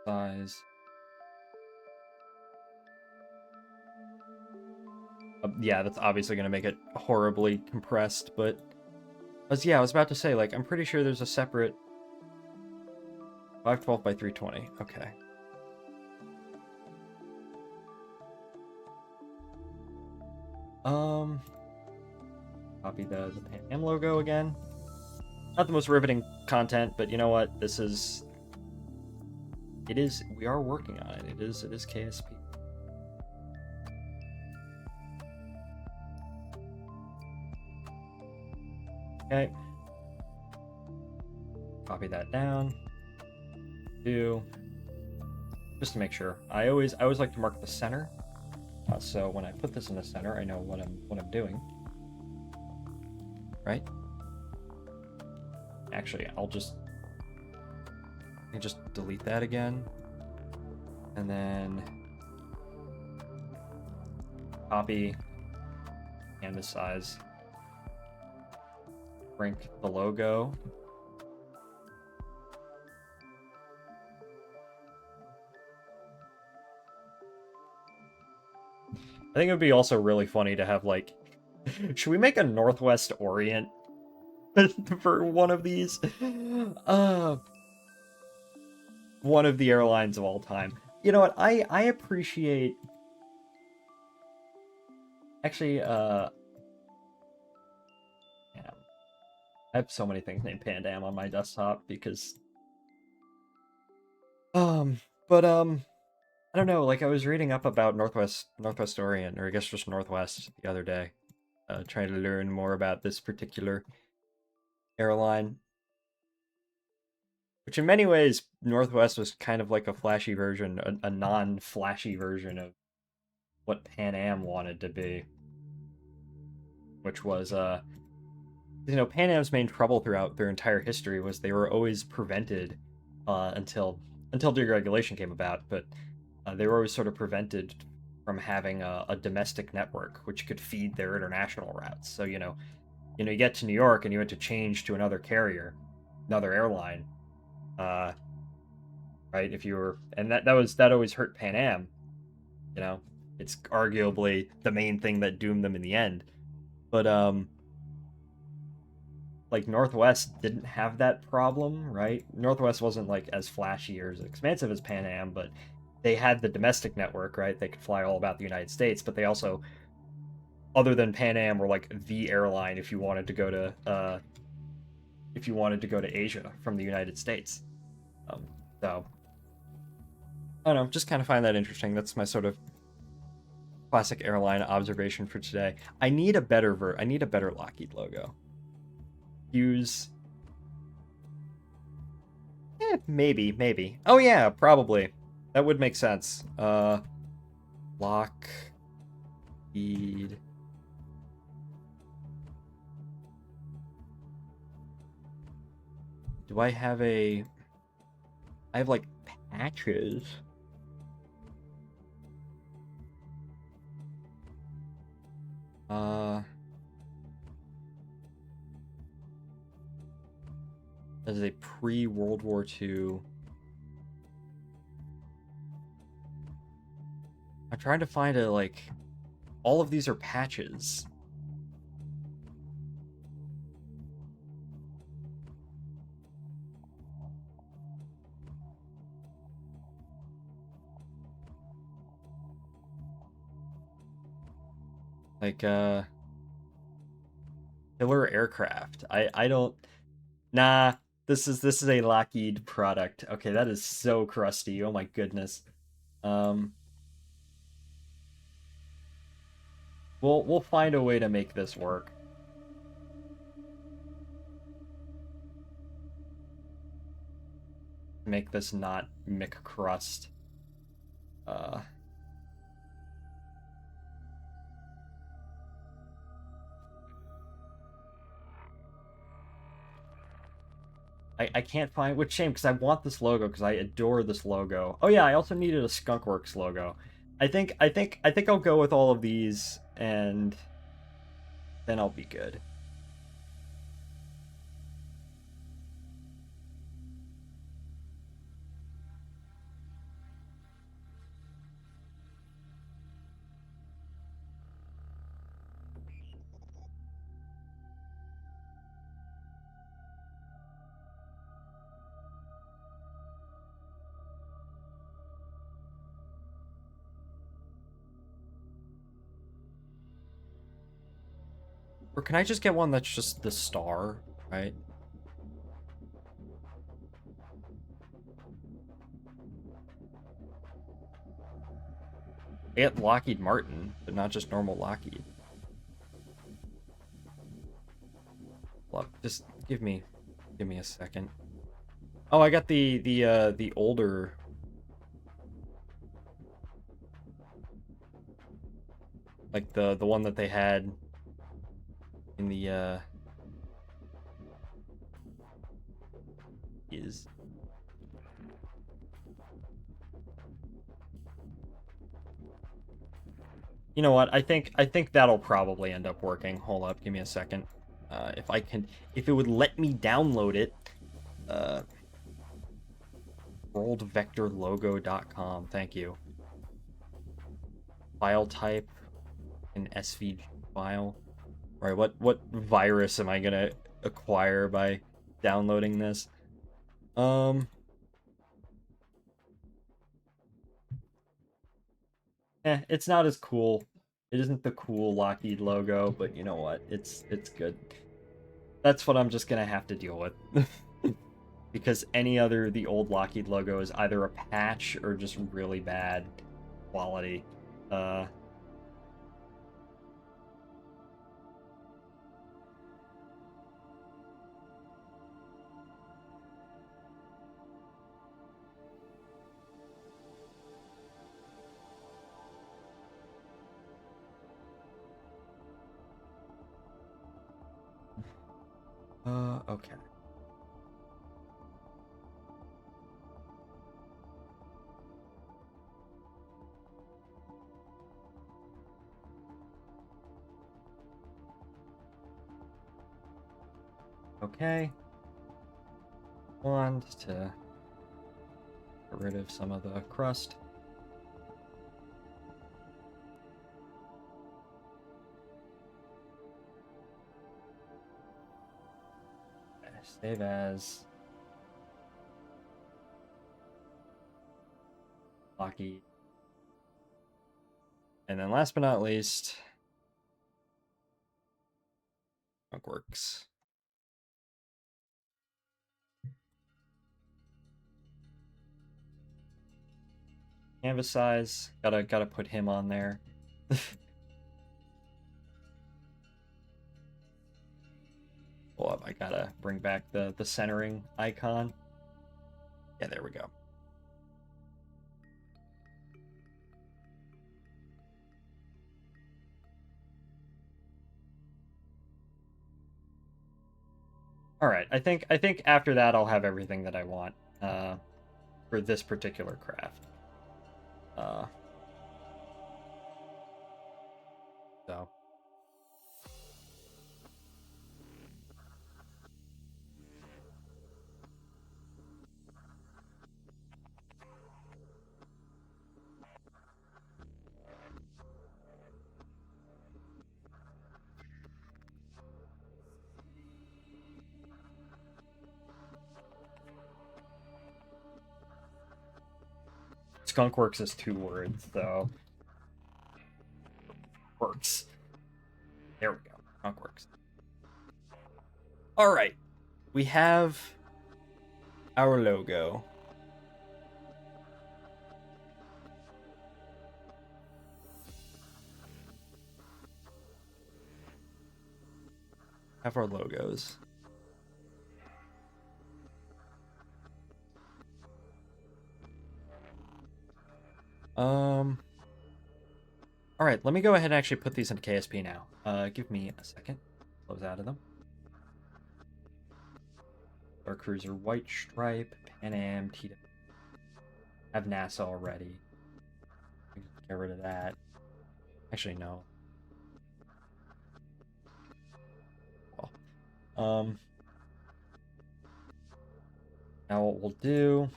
Size. Yeah, that's obviously going to make it horribly compressed, but... yeah, I was about to say, like, I'm pretty sure there's a separate... 512 by 320. Okay. Copy the Pan Am logo again. Not the most riveting content, but you know what? This is... It is... We are working on it. It is KSP. Okay. Copy that down. Just to make sure. I always like to mark the center. So when I put this in the center, I know what I'm doing. Right? Actually, I can just delete that again. And then copy canvas size. Shrink the logo. I think it would be also really funny to have, like... Should we make a Northwest Orient for one of these? One of the airlines of all time. You know what? I appreciate... Actually, yeah. I have so many things named Pan Am on my desktop because... I don't know, like I was reading up about Northwest Orient, or I guess just Northwest the other day, trying to learn more about this particular airline. Which in many ways, Northwest was kind of like a flashy version, a non-flashy version of what Pan Am wanted to be. Which was, Pan Am's main trouble throughout their entire history was they were always prevented, until deregulation came about, but they were always sort of prevented from having a domestic network which could feed their international routes. So, you get to New York and you had to change to another carrier, another airline, right? If you were, and that always hurt Pan Am. It's arguably the main thing that doomed them in the end. But like Northwest didn't have that problem, right? Northwest wasn't like as flashy or as expansive as Pan Am, but they had the domestic network, right? They could fly all about the United States, but they also, other than Pan Am, were like the airline if you wanted to go to Asia from the United States. So I don't know, just kind of find that interesting. That's my sort of classic airline observation for today. I need a better Lockheed logo. Use maybe. Oh yeah, probably. That would make sense. Lockheed. Do I have I have like patches. As a pre-World War II. I'm trying to find all of these are patches. Like, killer aircraft. I don't... Nah, this is a Lockheed product. Okay, that is so crusty. Oh my goodness. We'll find a way to make this work. Make this not McCrust. I can't find, which shame, because I want this logo, because I adore this logo. Oh yeah, I also needed a Skunkworks logo. I think I'll go with all of these, and then I'll be good. Or can I just get one that's just the star, right? Get Lockheed Martin, but not just normal Lockheed. Look, just give me a second. Oh, I got the older. Like the one that they had in the is. You know what? I think that'll probably end up working. Hold up, give me a second. If it would let me download it. WorldVectorLogo.com. Thank you. File type, an SVG file. All right, what virus am I gonna acquire by downloading this? It's not as cool. It isn't the cool Lockheed logo, but you know what? It's good. That's what I'm just gonna have to deal with. Because the old Lockheed logo is either a patch or just really bad quality. Okay. Okay. Wand to get rid of some of the crust. Okay, save as Lockheed. And then last but not least, Works. Canvas size, gotta put him on there. Oh, I gotta bring back the centering icon. Yeah, there we go. All right, I think after that I'll have everything that I want for this particular craft. So. Skunkworks is 2 words, so works. Trunk works. All right, we have our logo. Have our logos. All right, let me go ahead and actually put these into KSP now. Give me a second. Close out of them. Star Cruiser, White Stripe, Pan Am, TW. I have NASA already. Get rid of that. Actually, no. Well, now what we'll do,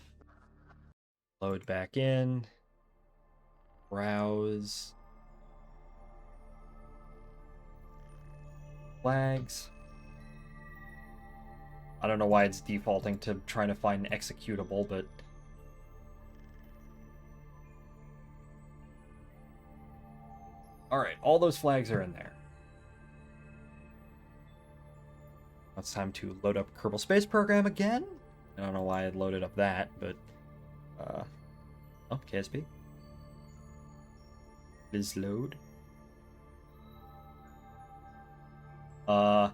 load back in, browse, flags. I don't know why it's defaulting to trying to find an executable, but alright, all those flags are in there. Now it's time to load up Kerbal Space Program again. I don't know why I loaded up that, but oh, KSP. Please load. Oh,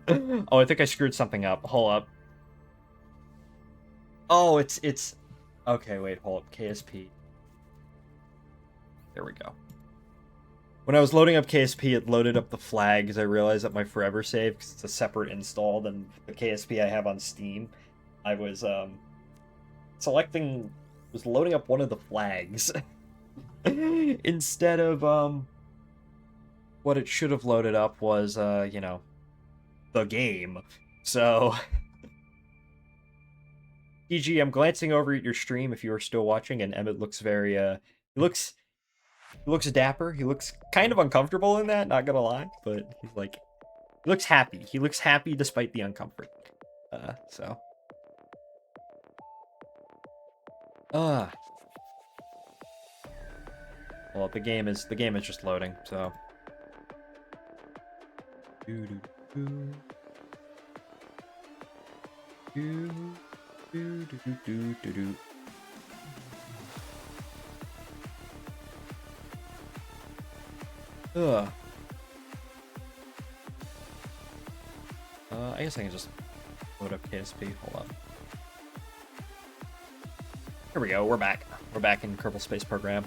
I think I screwed something up. Hold up. Oh, it's okay, wait, hold up. KSP. There we go. When I was loading up KSP, it loaded up the flags. I realized that my forever save, because it's a separate install than the KSP I have on Steam, I was loading up one of the flags instead of what it should have loaded up was you know, the game. So PG, I'm glancing over at your stream if you are still watching, and Emmett looks very he looks dapper. He looks kind of uncomfortable in that, not gonna lie, but he's like, he looks happy. He looks happy despite the uncomfort. So. Well, the game is just loading, so. Do do do. Do do do do do do. I guess I can just load up KSP. Hold on. Here we go. We're back. We're back in Kerbal Space Program.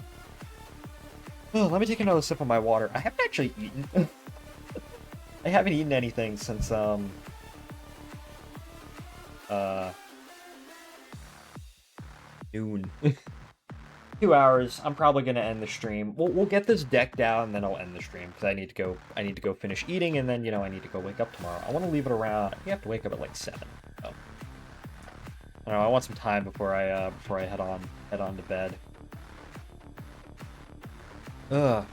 Oh, let me take another sip of my water. I haven't actually eaten. I haven't eaten anything since noon. 2 hours. I'm probably gonna end the stream. We'll get this deck down, and then I'll end the stream because I need to go finish eating, and then I need to go wake up tomorrow. I want to leave it around. I have to wake up at like 7. So. I don't know. I want some time before I head on to bed. Ugh.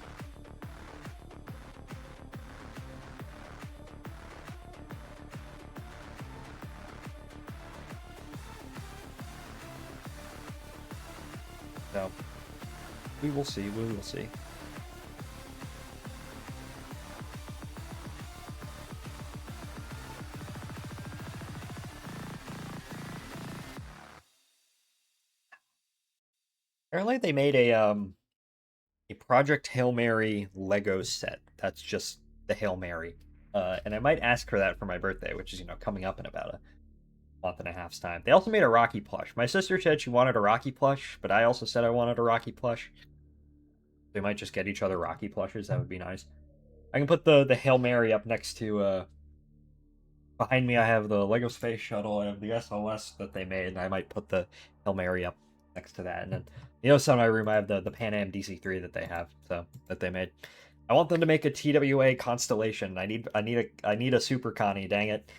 So, we will see. We will see. Apparently, they made a Project Hail Mary Lego set. That's just the Hail Mary. And I might ask for that for my birthday, which is coming up in about a month and a half's time. They also made a Rocky plush. My sister said she wanted a Rocky plush, but I also said I wanted a Rocky plush. They might just get each other Rocky plushes. That would be nice. I can put the Hail Mary up next to behind me. I have the Lego Space Shuttle. I have the SOS that they made, and I might put the Hail Mary up next to that. And then in my room I have the Pan Am DC3 that they have, so that they made. I want them to make a TWA Constellation. I need a Super Connie, dang it.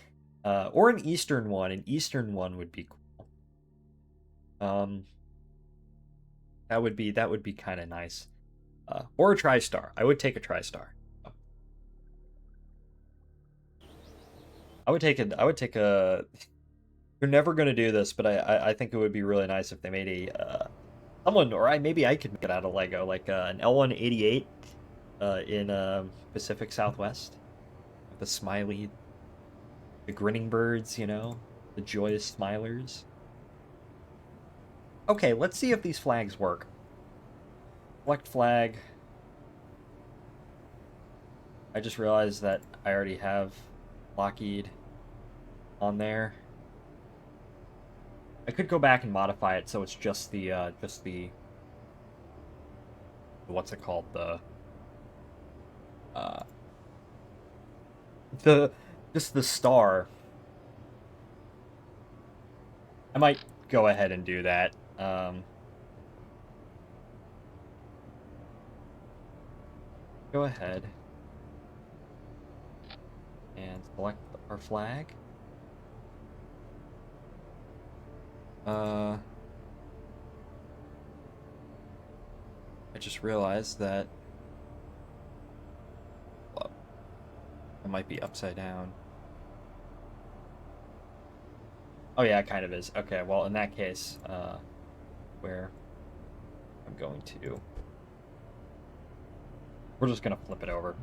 Or an Eastern one. An Eastern one would be cool. That would be kind of nice. Or a TriStar. I would take a TriStar. I would take a. You're never gonna do this, but I think it would be really nice if they made a someone, or maybe I could make it out of Lego, like an L188 in Pacific Southwest. The smiley, the grinning birds, you know, the joyous smilers. Okay, let's see if these flags work. Select flag. I just realized that I already have Lockheed on there. I could go back and modify it so it's just the what's it called, uh just the star. I might go ahead and do that. Go ahead and select our flag. I just realized that, well, it might be upside down. Oh yeah, it kind of is. Okay, well in that case, where I'm going to, we're just gonna flip it over.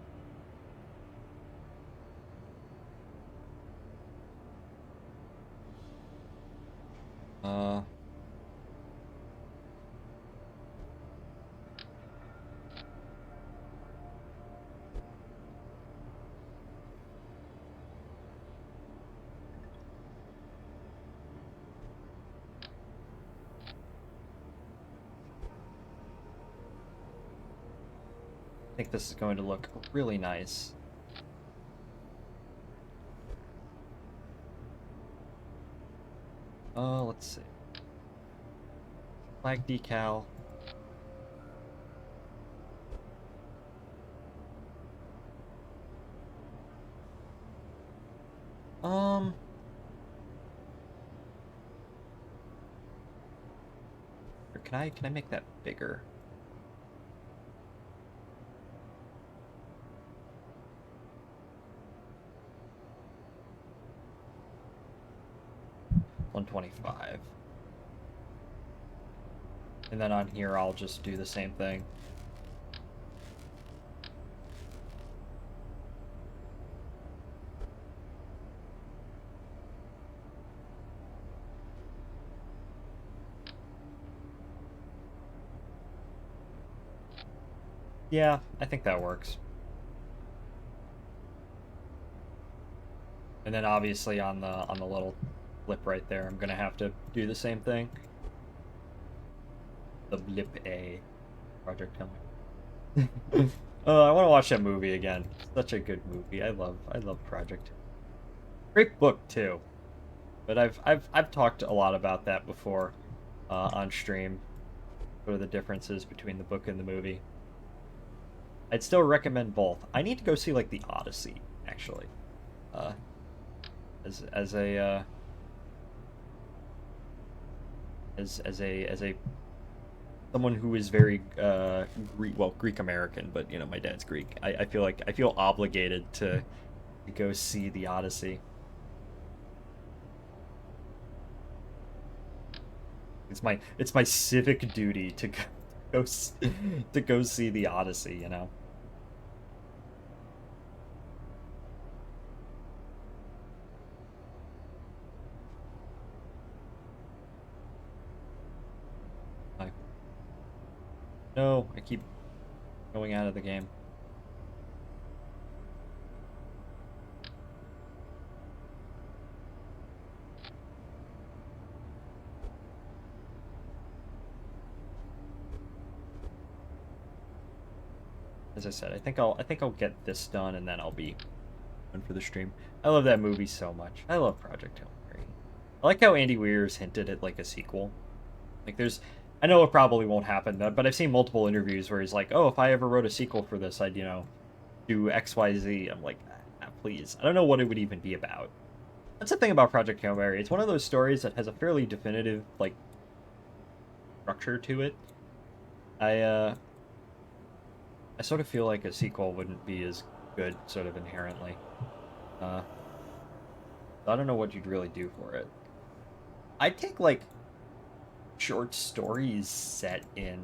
I think this is going to look really nice. Let's see. Flag decal. Or can I make that bigger? $125. And then on here, I'll just do the same thing. Yeah, I think that works. And then obviously on the little blip right there, I'm gonna have to do the same thing. The blip A. Project Helmet. I want to watch that movie again. Such a good movie. I love Project. Great book too. But I've talked a lot about that before on stream. What are the differences between the book and the movie? I'd still recommend both. I need to go see like the Odyssey actually. As a someone who is very Greek American, but you know my dad's Greek. I feel obligated to go see the Odyssey. It's my civic duty to go see the Odyssey, you know. No, I keep going out of the game. As I said, I think I'll get this done and then I'll be done for the stream. I love that movie so much. I love Project Hail Mary. I like how Andy Weir's hinted at like a sequel. Like I know it probably won't happen, but I've seen multiple interviews where he's like, "Oh, if I ever wrote a sequel for this, I'd, you know, do XYZ." I'm like, please. I don't know what it would even be about. That's the thing about Project Hail Mary. It's one of those stories that has a fairly definitive, like, structure to it. I sort of feel like a sequel wouldn't be as good, sort of inherently. I don't know what you'd really do for it. I'd take, like, short stories set in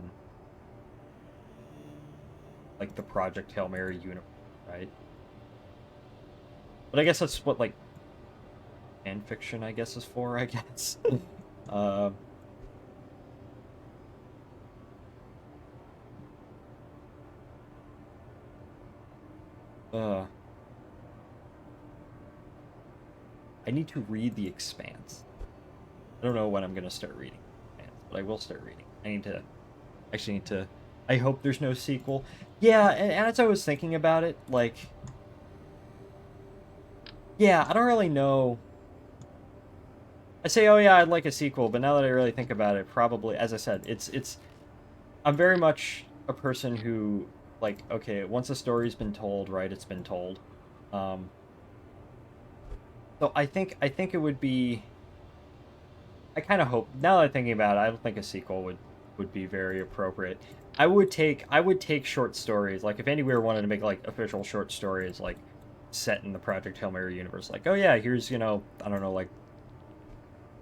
like the Project Hail Mary universe, right? But I guess that's what like fan fiction, I guess, is for. I guess. uh, uh, I need to read The Expanse. I don't know when I'm gonna start reading Expanse, but I will start reading. I need to. Actually, need to. I hope there's no sequel. Yeah, and as I was thinking about it, like, yeah, I don't really know. I say, oh yeah, I'd like a sequel, but now that I really think about it, probably, as I said, it's. I'm very much a person who, like, okay, once a story's been told, right, it's been told. So I think it would be. I kind of hope, now that I'm thinking about it, I don't think a sequel would be very appropriate. I would take short stories, like if Anywhere wanted to make like official short stories like set in the Project Hail Mary universe, like, oh yeah, here's, I don't know, like,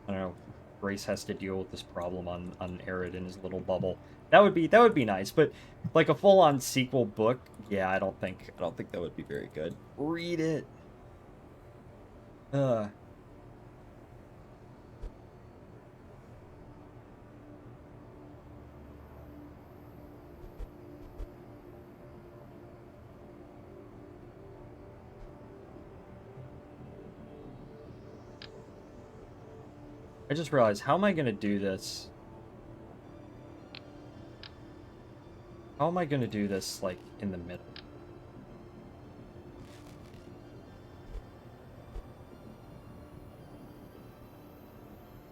I don't know, Grace has to deal with this problem on Arid in his little bubble. That would be nice, but like a full-on sequel book, yeah, I don't think that would be very good. Read it. I just realized, how am I going to do this? How am I going to do this, like, in the middle?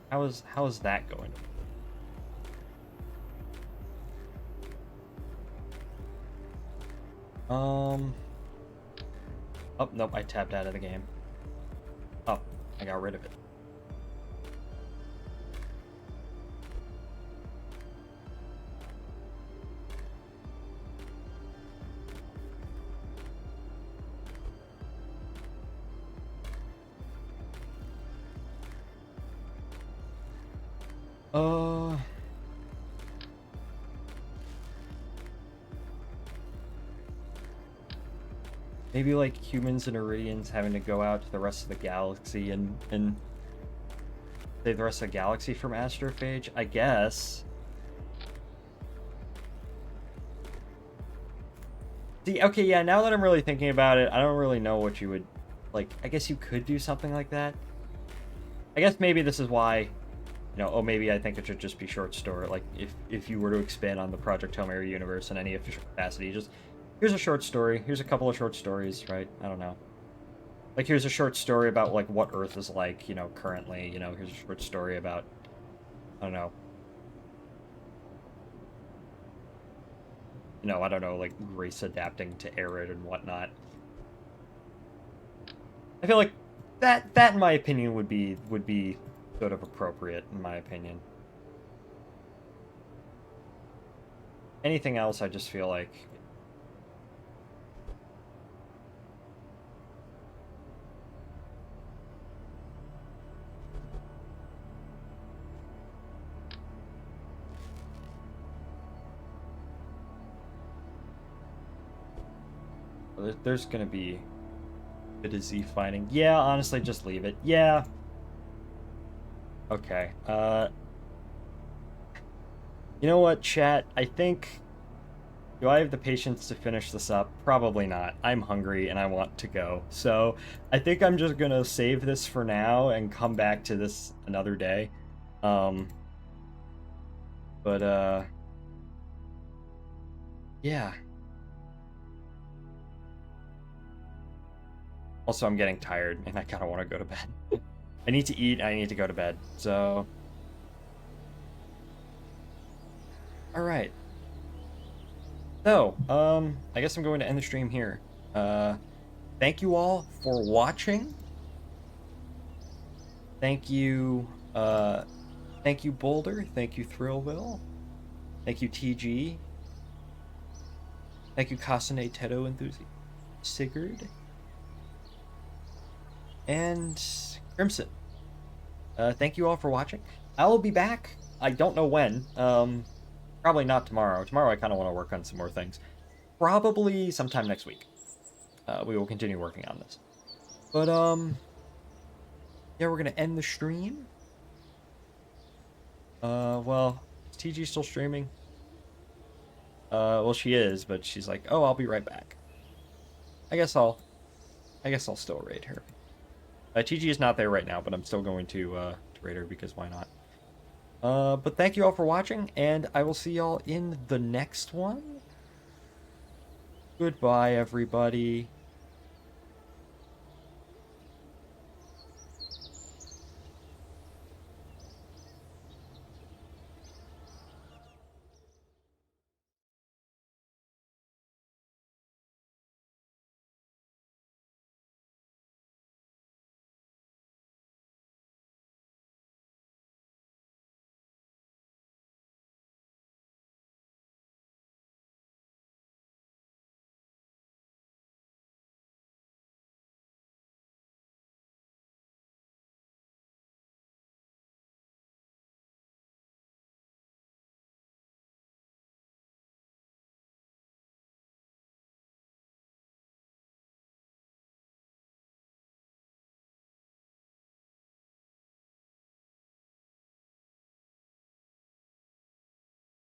How is that going to work? Oh, nope, I tapped out of the game. Oh, I got rid of it. Maybe like humans and Iridians having to go out to the rest of the galaxy and save the rest of the galaxy from astrophage, I guess. See, okay, yeah, now that I'm really thinking about it, I don't really know what you would, like, I guess you could do something like that. I guess maybe this is why, oh, maybe I think it should just be short story. Like, if you were to expand on the Project Hail Mary universe in any official capacity, just, here's a short story, here's a couple of short stories, right? I don't know. Like, here's a short story about, like, what Earth is like, currently, here's a short story about, I don't know. I don't know, like, Grace adapting to Arid and whatnot. I feel like that in my opinion would be sort of appropriate, in my opinion. Anything else, I just feel like... There's gonna be a bit of Z fighting. Yeah, honestly, just leave it. Yeah. Okay. You know what, chat? I think... Do I have the patience to finish this up? Probably not. I'm hungry and I want to go. So, I think I'm just gonna save this for now and come back to this another day. Yeah. Also, I'm getting tired, and I kind of want to go to bed. I need to eat, I need to go to bed, so... Alright. So, I guess I'm going to end the stream here. Thank you all for watching. Thank you, Boulder. Thank you, Thrillville. Thank you, TG. Thank you, Kasane Tedo Enthusiast. Sigurd. And Crimson. Thank you all for watching. I will be back. I don't know when. Probably not tomorrow. Tomorrow I kind of want to work on some more things. probably sometime next week. We will continue working on this. But, yeah, we're gonna end the stream. Well, is TG still streaming? Well, she is, but she's like, oh, I'll be right back. I guess I'll still raid her. TG is not there right now, but I'm still going to raid her because why not? But thank you all for watching, and I will see y'all in the next one. Goodbye, everybody.